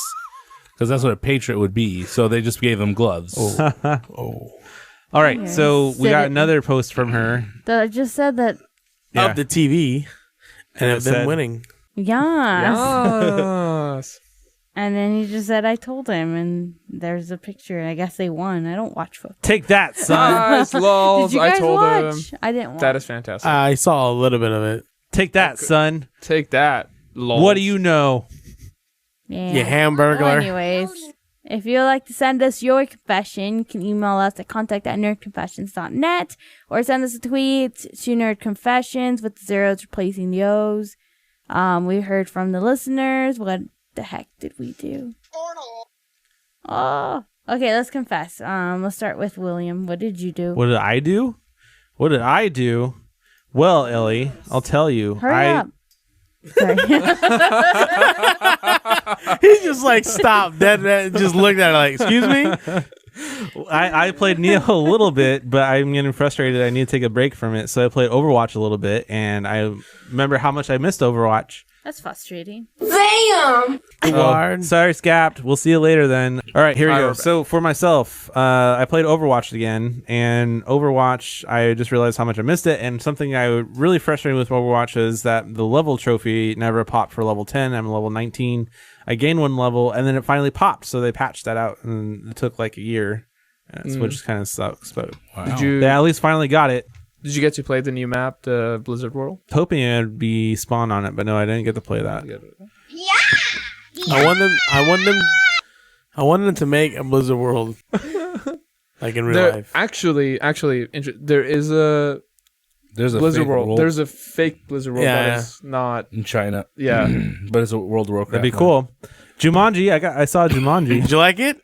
because that's what a patriot would be. So they just gave them gloves. Oh. All right, Yeah, so we said got it. another post from her. I just said that. Yeah. Of the TV and it of them said- winning. Yes. Yes. And then he just said, I told him, and there's a picture. I guess they won. I don't watch football. Take that, son. Nice, lols. Did you I guys told watch? him. I didn't watch. That is fantastic. I saw a little bit of it. Take that, son. Take that, lols. What do you know? Yeah. You hamburgler. Well, anyways, if you'd like to send us your confession, you can email us at contact@nerdconfessions.net or send us a tweet to nerdconfessions with the zeros replacing the O's. We heard from the listeners. What the heck did we do? Oh, okay. Let's confess. Let's start with William. What did you do? What did I do? What did I do? Well, Ellie, I'll tell you. Hurry up. Sorry. He just like stopped dead, just looked at her like, excuse me? I played Neo a little bit, but I'm getting frustrated. I need to take a break from it. So I played Overwatch a little bit, and I remember how much I missed Overwatch. That's frustrating. Sorry, Scapt. We'll see you later then. All right, here we All go. right. So for myself, I played Overwatch again, and Overwatch, I just realized how much I missed it. And something I really frustrated with Overwatch is that the level trophy never popped for level 10. I'm level 19. I gained one level, and then it finally popped. So they patched that out, and it took like a year, which kind of sucks. But Wow. Did you they at least finally got it. Did you get to play the new map, the Blizzard World? Hoping I'd be spawned on it, but no, I didn't get to play that. I want them to make a Blizzard World. Like in real life. Actually, there is a There's a Blizzard fake World. There's a fake Blizzard World Yeah. that is not. in China. Yeah. But it's a World of Warcraft. That'd be one. cool. Jumanji. I saw Jumanji. Did you like it?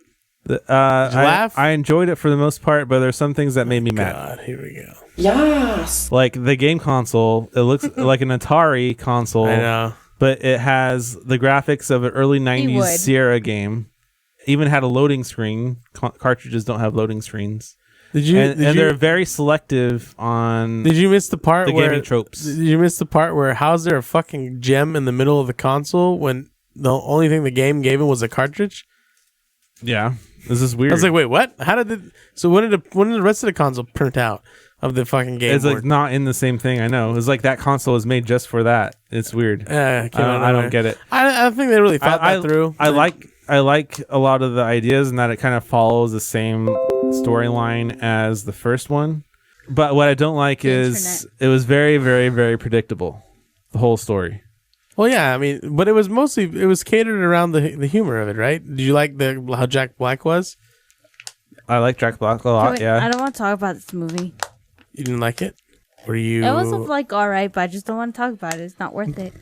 I enjoyed it for the most part, but there's some things that made me mad. God, here we go. Like the game console, it looks like an Atari console, I know. but it has the graphics of an early would. 90s Sierra game. Even had a loading screen. Cartridges don't have loading screens. Did you? And they're very selective on Did you miss the part the where gaming tropes. Did you miss the part where how's there a fucking gem in the middle of the console when the only thing the game gave him was a cartridge? Yeah. This is weird. I was like, wait, what? How did it? So when did the rest of the console print out of the fucking game? it's like not in the same thing. I know. It's like that console is made just for that. It's weird. I don't get it. I don't think they really thought that through. I like a lot of the ideas and that it kind of follows the same storyline as the first one. But what I don't like is it was very, very, very predictable. The whole story. Well, yeah, I mean, but it was catered around the humor of it, right? Did you like how Jack Black was? I like Jack Black a lot. Wait, Yeah. I don't want to talk about this movie. You didn't like it? Were you? It was like all right, but I just don't want to talk about it. It's not worth it.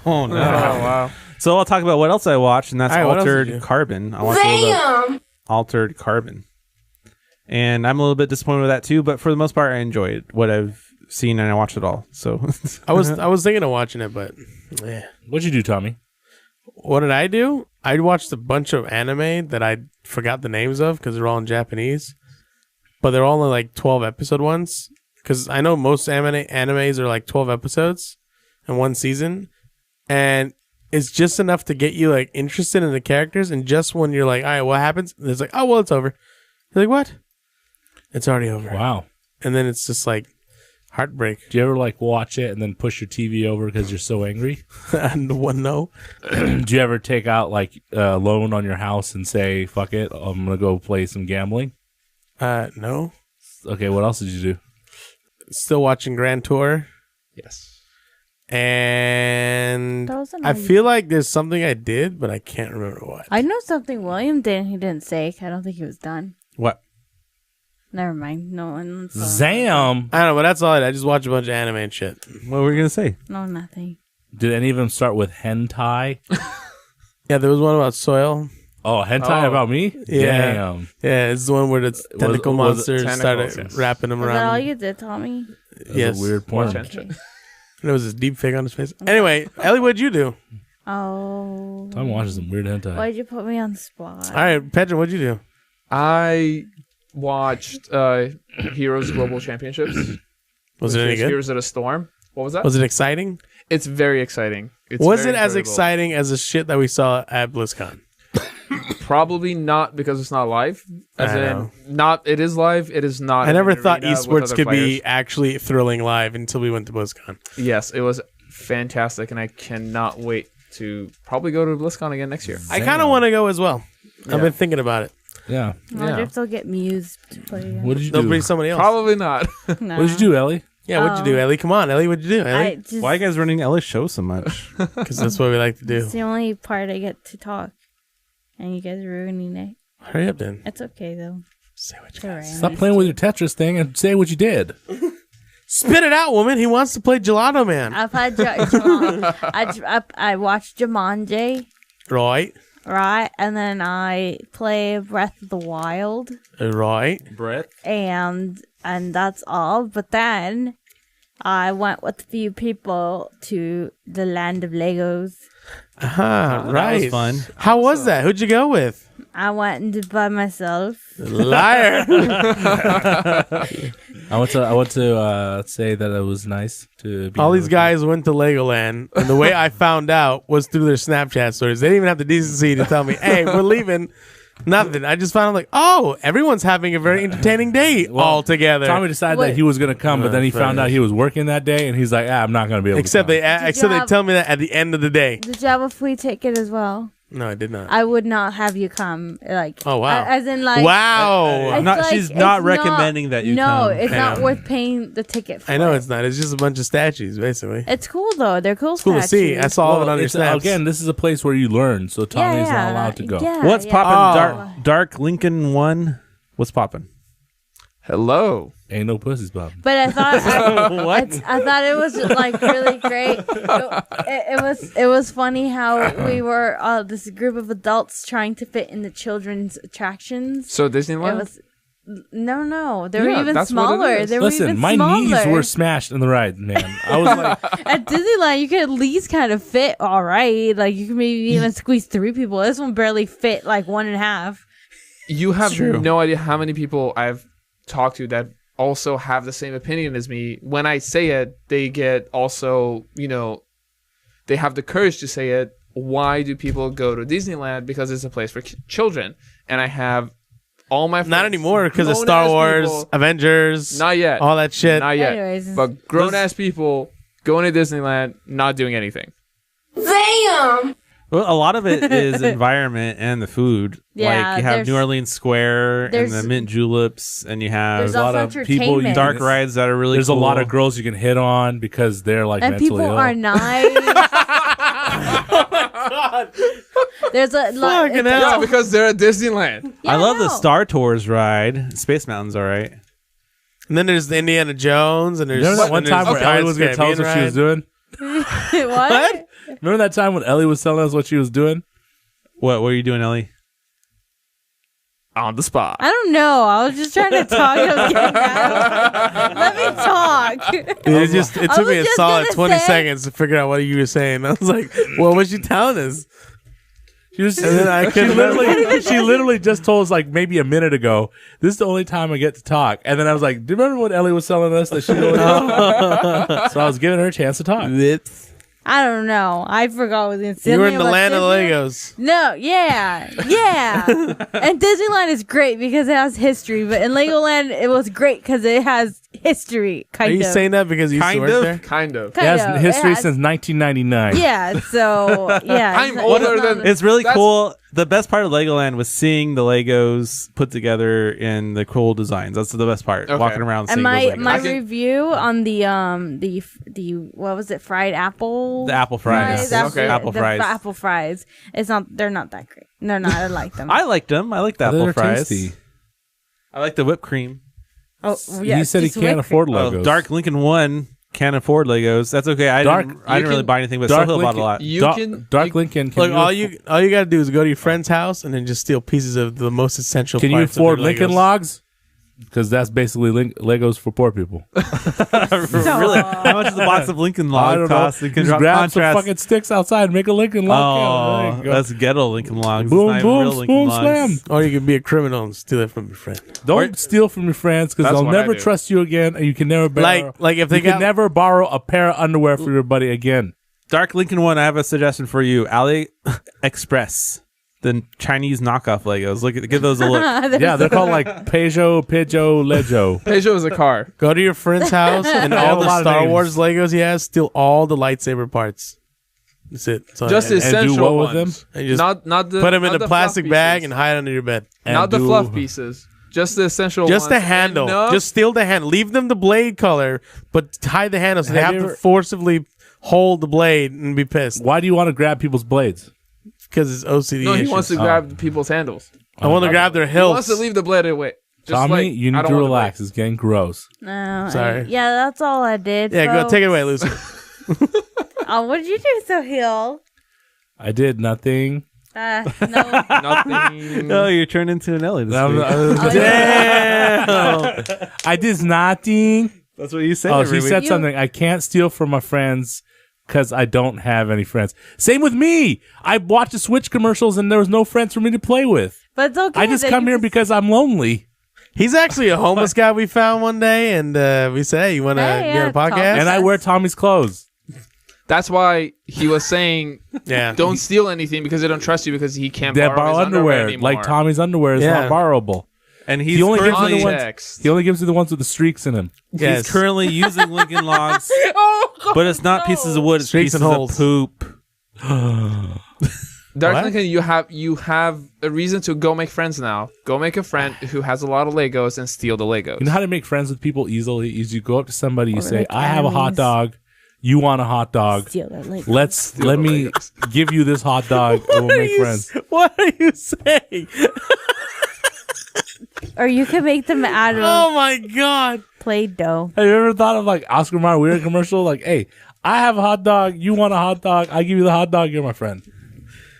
Oh no. Oh wow. So I'll talk about what else I watched, and that's All right, what else did you Altered do? Carbon. I watched a little bit Altered Carbon, and I'm a little bit disappointed with that too. But for the most part, I enjoyed what I've seen, and I watched it all. So I was thinking of watching it, but yeah. What'd you do, Tommy? What did I do? I watched a bunch of anime that I forgot the names of because they're all in Japanese, but they're all only like 12 episode ones. Because I know most animes are like 12 episodes in one season, and it's just enough to get you like interested in the characters. And just when you're like, all right, what happens? It's like, oh well, it's over. You're like, what? It's already over. Wow. And then it's just like heartbreak. Do you ever like watch it and then push your TV over because you're so angry? No. Do you ever take out like a loan on your house and say, fuck it, I'm going to go play some gambling? No. Okay, what else did you do? Still watching Grand Tour. Yes. And That was I annoying. feel like there's something I did, but I can't remember what. I know something William did and he didn't say. I don't think he was done. what? Never mind. No one. Zam! I don't know, but that's all I did. I just watched a bunch of anime and shit. What were you gonna say? No, nothing. Did any of them start with hentai? Yeah, there was one about soil. Oh, hentai Oh. about me? Yeah. Damn. Yeah, it's the one where the tentacle was it monster tentacles? started Yes. wrapping him Is that all around. you did, Tommy? That's Yes. a weird porn. Watch Okay. it. There was this deep fake on his face. Anyway, Ellie, what'd you do? Oh. I'm watching some weird hentai. Why'd you put me on the spot? All right, Pedro, what'd you do? I watched Heroes Global Championships. Was it which any is good? Heroes at a Storm. What was that? Was it exciting? It's very exciting. It's Was very it as enjoyable. exciting as the shit that we saw at BlizzCon? Probably not because it's not live. As I in, know. not. It is live. It is not. I in never an thought arena with esports other could be players. actually thrilling live until we went to BlizzCon. Yes, it was fantastic, and I cannot wait to probably go to BlizzCon again next year. I kind of want to go as well. I've Yeah. been thinking about it. Yeah. I wonder Yeah. if they'll get Muse to play. What did you They'll do? bring somebody else. Probably not. No. What did you do, Ellie? Yeah, what'd you do, Ellie? Come on, Ellie, what'd you do, I Ellie? just, Why are you guys running Ellie's show so much? Because that's what we like to do. It's the only part I get to talk. And you guys are ruining it. Hurry up, then. It's okay, though. Say what you It's all right. Stop playing with your Tetris thing and say what you did. Spit it out, woman. He wants to play Gelato Man. I've had I watched Jumanji, Right. right? And then I play Breath of the Wild. Right. Brett? And that's all. But then I went with a few people to the land of Legos. Aha, That right. was fun. How was that? Who'd you go with? I went by myself. Liar. I want to say that it was nice to be All there these with guys went to Legoland, and the way I found out was through their Snapchat stories. They didn't even have the decency to tell me, hey, we're leaving. Nothing. I just found out, like, oh, everyone's having a very entertaining day all you. together. Tommy decided Wait. that he was going to come, but then he fair found out he was working that day, and he's like, I'm not going to be able Except to come. except they have- tell me that at the end of the day. Did you have a free ticket as well? No, I did not. I would not have you come. Like, Oh, wow. As in, like, Wow. it's Not- like- she's it's not recommending that you no, come. it's I not know. worth paying the ticket for. I know it. it's not. It's just a bunch of statues, basically. It's cool though. They're cool. It's cool to see. I saw all of it on your it's, snaps. again, this is a place where you learn, so Tommy's not allowed to go. Yeah, What's yeah. poppin'? Oh. Dark Lincoln 1? What's poppin'? Hello. Ain't no pussies, Bob. But I thought What? I thought it was like really great. It was funny how we were this group of adults trying to fit in the children's attractions. So It Disneyland? was no, they were Yeah, even that's what it smaller. is. They were Listen, even my smaller. knees were smashed in the ride, man. I was like, At Disneyland, you could at least kind of fit all right. Like you could maybe even squeeze 3 people. This one barely fit like 1.5. You have true. no idea how many people I've talked to that also have the same opinion as me. When I say it, they get also, they have the courage to say it. Why do people go to Disneyland? Because it's a place for children. And I have all my friends, Not anymore because of grown-ass Star Wars, people- Avengers, Not yet. all that shit. Not yet. Anyways. But grown-ass people going to Disneyland, not doing anything. Well, a lot of it is environment and the food. Yeah, like you have there's- New Orleans Square and there's- the mint juleps, and you have There's a lot also of people entertainment. you dark rides that are really there's cool. a lot of girls you can hit on because they're like And mentally people ill. are nice. There's a lot. Fucking it's- hell. Yeah, because they're at Disneyland. I love the know. Star Tours ride. Space Mountain's all right. And then there's the Indiana Jones, and there's Remember that one and there's time where the Ellie Pirates was going to tell us what she was doing? What? Remember that time when Ellie was telling us what she was doing? What were you doing, Ellie? On the spot. I don't know. I was just trying to talk. I was getting mad. Let me talk. It I took me was a just solid gonna 20 say- seconds to figure out what you were saying. I was like, what was she telling us? She was. And then I She couldn't literally just told us like maybe a minute ago. This is the only time I get to talk. And then I was like, "Do you remember what Ellie was telling us that she?" So I was giving her a chance to talk. I don't know. I forgot what it was. You were in the land of the Legos. No, yeah. And Disneyland is great because it has history, but in Legoland it was great because it has history. Are Kind you of. saying that because you used to Kind work of. there? Kind of. It has Kind of. history It has- since 1999. Yeah. So yeah. I'm it's- older it's not- than- It's really That's- cool. The best part of Legoland was seeing the Legos put together in the cool designs. That's the best part. Okay. Walking around And seeing my those Legos. my I can- review on the what was it, fried apple? The apple fries. Okay. Apple fries. Apple fries. They're not that great. They're not. I like them. I liked them. I like the They're apple fries. tasty. I like the whipped cream. oh yeah. He said he just can't whipped afford cream. Legos. Oh, Dark Lincoln 1 can't afford Legos. That's okay. I didn't really buy anything, but Dark Sohail bought a Lincoln- lot. You Dark, can Dark you- Lincoln. Can Look, all afford- you got to do is go to your friend's house and then just steal pieces of the most essential Can you parts of afford their Lincoln Legos. Logs? Because that's basically Legos for poor people. Really? How much does a box of Lincoln I Logs don't cost? know. You can Just drop grab contrast. some fucking sticks outside and make a Lincoln Log. Oh, There you go. that's ghetto Lincoln Logs. Boom, It's not even boom, real Lincoln boom, Logs. slam. Or you can be a criminal and steal it from your friend. Don't steal from your friends because That's they'll what I never do. trust you again, and you can never borrow. Like if they you can got never borrow a pair of underwear for your buddy again. Dark Lincoln 1, I have a suggestion for you. AliExpress. The Chinese knockoff Legos. Give those a look. Yeah, they're called like Peugeot, Lejo. Peugeot is a car. go to your friend's house and They have all a the lot of Star names. Wars Legos he has, steal all the lightsaber parts. That's it. That's all Just I the have. And do essential what with ones. And just Not the put them in not a the plastic fluff bag pieces. and hide under your bed. And Not the do- fluff pieces. Just the essential Just ones. the handle. Enough- Just steal the handle. Leave them the blade color, but hide the handle so they Have have you to ever- forcibly hold the blade and be pissed Why do you want to grab people's blades? because it's OCD No, he issues. wants to grab people's handles. I want to grab their He wants hills. to leave the blade away. Just Tommy, like, you I need don't to want relax. It's getting gross. No, Sorry. yeah, that's all I did. Yeah, go folks. take it away, Lucy. Oh, what did you do, Sohail? I did nothing. No. Nothing. Oh, you're turned into an Ellie this week. Damn. I did nothing. That's what you say. Oh, every she week. said something. I can't steal from my friends because I don't have any friends. Same with me. I watched the Switch commercials and there was no friends for me to play with. But it's okay. I just that come you here can- because I'm lonely. He's actually a homeless guy we found one day, and we said, "Hey, you want to Hey, be on yeah, a podcast?" Tom. And I wear Tommy's clothes. That's why he was saying Yeah, don't steal anything because they don't trust you because he can't They borrow borrow his underwear. anymore. Like Tommy's underwear is Yeah. not borrowable. And he's He only gives currently, me the ones. Context. He only gives you the ones with the streaks in them. yes. he's currently using Lincoln Logs, but it's not pieces of wood. It's Streaks pieces and of holes. poop. Dark What? Lincoln, you have a reason to go make friends now. Go make a friend who has a lot of Legos and steal the Legos. You know how to make friends with people easily? Is you go up to somebody, you Or say, like I have a hot enemies. dog. You want a hot dog. Steal that Lego. Let me give you this hot dog and we'll make friends. What are you saying? Or you can make them out of Oh my god. Play-Doh. Have you ever thought of like Oscar Mayer weird commercial? Like, hey, I have a hot dog. You want a hot dog? I give you the hot dog. You're my friend.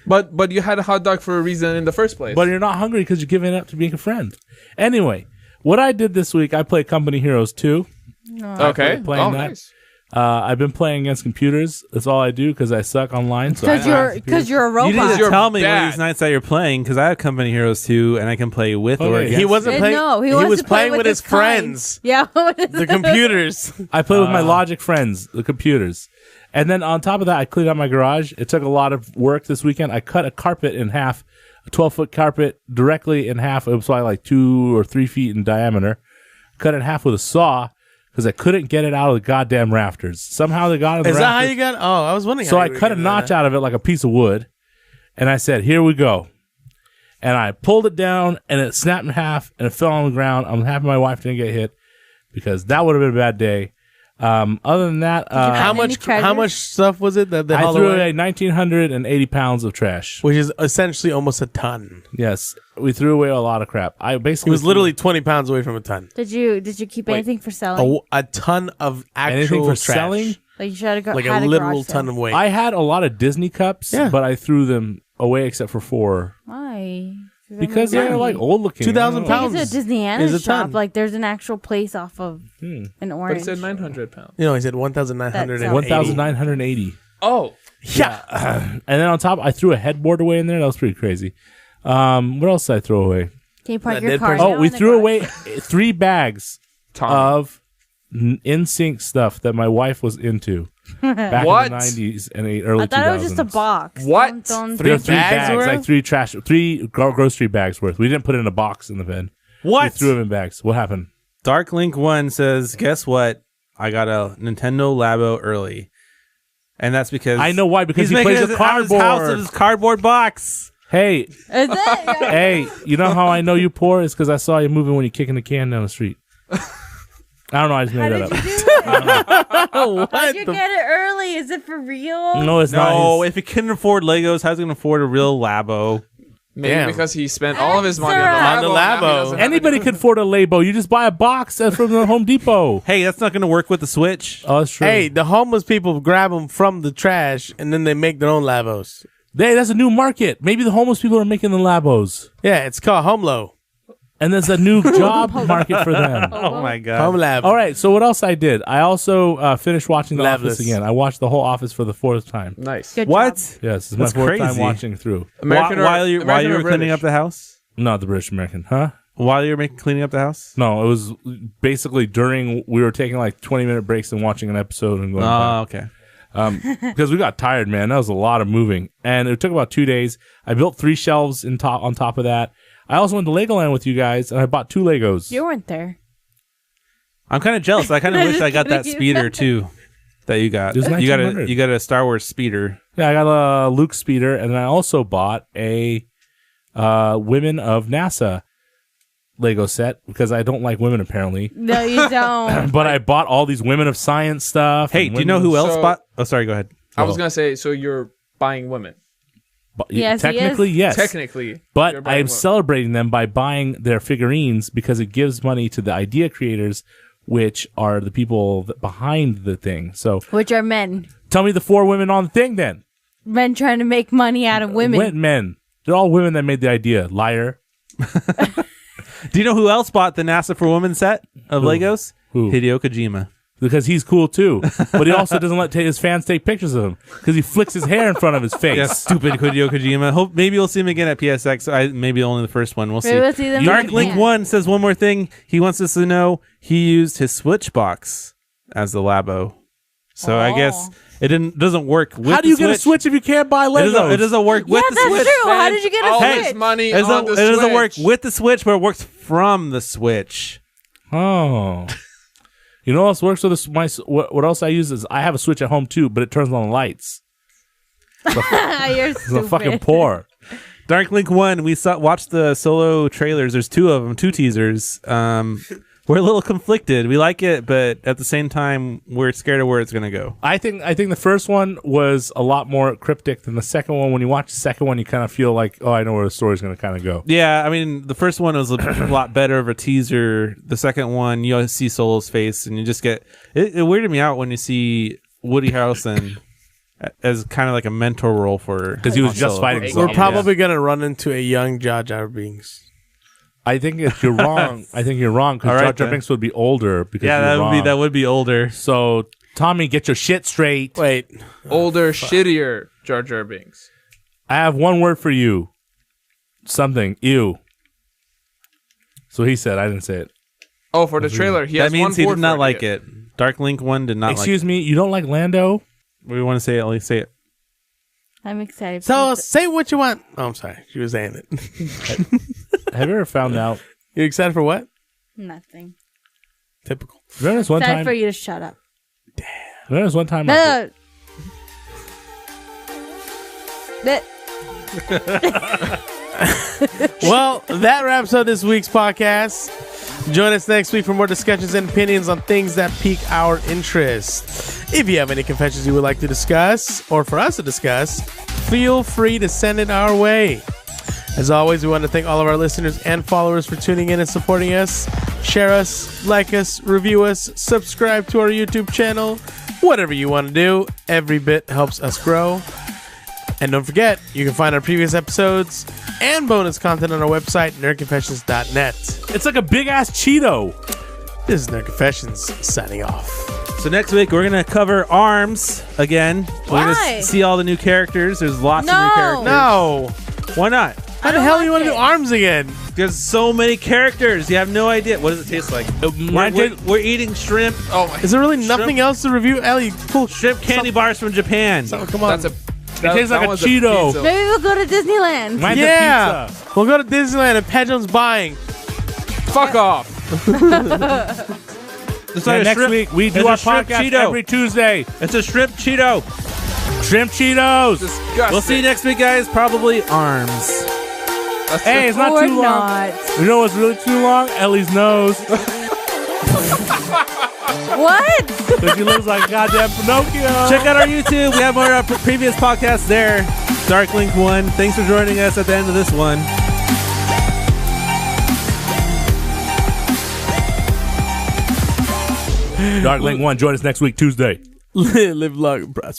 But you had a hot dog for a reason in the first place. But you're not hungry because you're giving it up to being a friend. Anyway, what I did this week, I played Company Heroes 2. okay. playing that. Nice. I've been playing against computers. That's all I do because I suck online. So Because you're a You robot. didn't You're tell me one of bad. these nights that you're playing because I have Company Heroes 2 and I can play with or Okay. against. He wasn't Uh, playing. no, he he wants was to play playing with his kind. friends. Yeah, The computers. I play with my Logic friends, the computers. And then on top of that, I cleaned out my garage. It took a lot of work this weekend. I cut a carpet in half, a 12-foot carpet directly in half. It was probably like 2 or 3 feet in diameter. Cut it in half with a saw because I couldn't get it out of the goddamn rafters. Somehow they got it in the Is that how rafters. you got? Oh, I was wondering. So how I you were cut a getting notch that. out of it like a piece of wood. And I said, here we go. And I pulled it down and it snapped in half and it fell on the ground. I'm happy my wife didn't get hit because that would have been a bad day. Other than that, How Any much? treasures? How much stuff was it that they I hauled threw away? away 1,980 pounds of trash. Which is essentially almost a ton. Yes, we threw away a lot of crap. I It basically was literally 20 pounds away from a ton. Did you keep anything for selling? A ton of actual anything for trash. selling. Like you should have Like had a a literal garage ton sale. of weight. I had a lot of Disney cups, Yeah. but I threw them away except for 4 Why? because they're like old looking. 2,000 I don't know. pounds. It's a Disney is a shop. ton. Like there's an actual place off of an But orange. it said 900 pounds. You know, he said 1,980. 1,980. Oh. Yeah. And then on top, I threw a headboard away in there. That was pretty crazy. What else did I throw away? Can you park That your dead car? person- Oh, now we in the threw garage? away 3 bags Tom. of in-sync stuff that my wife was into back What? in the 90s and early 2000s. I thought it was just a box. What? Don't- There were 3 bags bags, worth? like 3 grocery bags worth. We didn't put it in a box in the bin. We What? threw them in bags. What happened? Dark Link 1 says, guess what? I got a Nintendo Labo early. And that's because I know why, because he's he making plays it with out of his house cardboard. in his cardboard box. Hey, Is it? hey, you know how I know you poor? It's because I saw you moving when you're kicking the can down the street. I don't know. I just How made did that you up. do it? How'd you get it early? Is it for real? No, it's not. No, his- if he couldn't afford Legos, how's he going to afford a real Labo? Maybe Damn. because he spent all of his money Answer. on the On the Labo. and now he Labo. doesn't have Anybody any- could afford a Labo. You just buy a box from the Home Depot. Hey, that's not going to work with the Switch. Oh, that's true. Hey, the homeless people grab them from the trash and then they make their own Labos. Hey, that's a new market. Maybe the homeless people are making the Labos. Yeah, it's called Homelo. And there's a new job market for them. Oh, my God. Home Lab. All right, so what else I did? I also finished watching The Labless. Office again. I watched the whole Office for the 4th time. Nice. Good What? job. Yes, it's my That's 4th time crazy. watching through. American or- while you American were or cleaning British? up the house? Not the British American, huh? While you were cleaning up the house? No, it was basically during we were taking like 20-minute breaks and watching an episode and going Oh, back. okay. Because we got tired, man. That was a lot of moving, and it took about 2 days. I built 3 shelves on top of that. I also went to Legoland with you guys, and I bought 2 Legos. You weren't there. I'm kind of jealous. I kind of wish I got that kidding. speeder, too, that you got. It was You got $1,900. a Star Wars speeder. Yeah, I got a Luke speeder, and I also bought a Women of NASA Lego set because I don't like women apparently. No, you don't. But I bought all these Women of Science stuff. Hey, and do you know who women's- else So- bought? Oh, sorry, go ahead. I was going to say, so you're buying women. Yes, he is. technically, yes. Technically. you're But buying I am women. celebrating them by buying their figurines because it gives money to the idea creators, which are the people behind the thing. So Which are men. tell me the 4 women on the thing then. Men trying to make money out of women. Men. They're all women that made the idea. Liar. Do you know who else bought the NASA for Women set of Legos? Who? Hideo Kojima. Because he's cool too. But he also doesn't let his fans take pictures of him because he flicks his hair in front of his face. Yeah, stupid Hideo Kojima. Hope maybe we'll see him again at PSX. Maybe only the first one. We'll see. Maybe we'll see them Dark again. Link Yeah. 1 says one more thing. He wants us to know he used his Switch box as the Labo. So I guess it doesn't work with How do you the get a Switch if you can't buy It Legos? doesn't work Yeah, with the that's Switch. true. How did you get a all Switch? his money It on the doesn't work Switch. with the Switch, but it works from the Switch. Oh. You know what else works with this? What else I use is I have a Switch at home too, but it turns on the lights. You're It's stupid. fucking poor. Dark Link 1, we watched the solo trailers. There's 2 of them, 2 teasers. We're a little conflicted. We like it, but at the same time, we're scared of where it's going to go. I think the first one was a lot more cryptic than the second one. When you watch the second one, you kind of feel like, oh, I know where the story's going to kind of go. Yeah, I mean, the first one was a lot better of a teaser. The second one, you see Solo's face, and you just get it weirded me out when you see Woody Harrelson as kind of like a mentor role for because he was just Solo. fighting. We're Solo. probably gonna run into a young Jar Jar Binks. I think you're wrong. I think you're wrong because All right, Jar Jar then. Binks would be older. Because Yeah, you're that wrong. would be older. So Tommy, get your shit straight. Wait, Older, shittier Jar Jar Binks. I have one word for you. Something. Ew. So he said. I didn't say it. Oh, for the trailer, he That has means one he word did not for like it. Dark Link 1 did not Excuse like me. You don't like Lando? it. We want to say it. At least say it. I'm excited. so say what you want. Oh, I'm sorry, she was saying it. Have you ever found out? You excited for what? Nothing. Typical. Remember this one Excited time? for you to shut up. Remember this one time? No. But Well, that wraps up this week's podcast. Join us next week for more discussions and opinions on things that pique our interest. If you have any confessions you would like to discuss or for us to discuss, feel free to send it our way. As always, we want to thank all of our listeners and followers for tuning in and supporting us. Share us, like us, review us, subscribe to our YouTube channel. Whatever you want to do, every bit helps us grow. And don't forget, you can find our previous episodes and bonus content on our website, nerdconfessions.net. It's like a big ass Cheeto. This is Nerd Confessions signing off. So next week we're gonna cover ARMS again. We're Why? gonna see all the new characters. There's lots of new No. characters. No! Why not? How the don't hell do like you want to it. do arms again? There's so many characters. You have no idea. What does it taste like? We're eating shrimp. Oh my! Is there really nothing else to review? Ellie, pull Shrimp candy bars from Japan. Oh, come on. That's a. It tastes like a one's Cheeto. pizza. maybe we'll go to Disneyland. Mine's Yeah! a pizza. We'll go to Disneyland and Pedro's buying. Fuck off. It's Yeah, like a next shrimp- week we do it's a our shrimp podcast Cheeto. every Tuesday. It's a shrimp Cheeto. Shrimp Cheetos. Disgusting. We'll see you next week, guys. Probably ARMS. Hey, it's not or too long. not. You know what's really too long? Ellie's nose. What? Because she looks like goddamn Pinocchio. Check out our YouTube. We have our previous podcasts there. Dark Link 1. Thanks for joining us at the end of this one. Dark Link 1. Join us next week, Tuesday. Live long and prosper.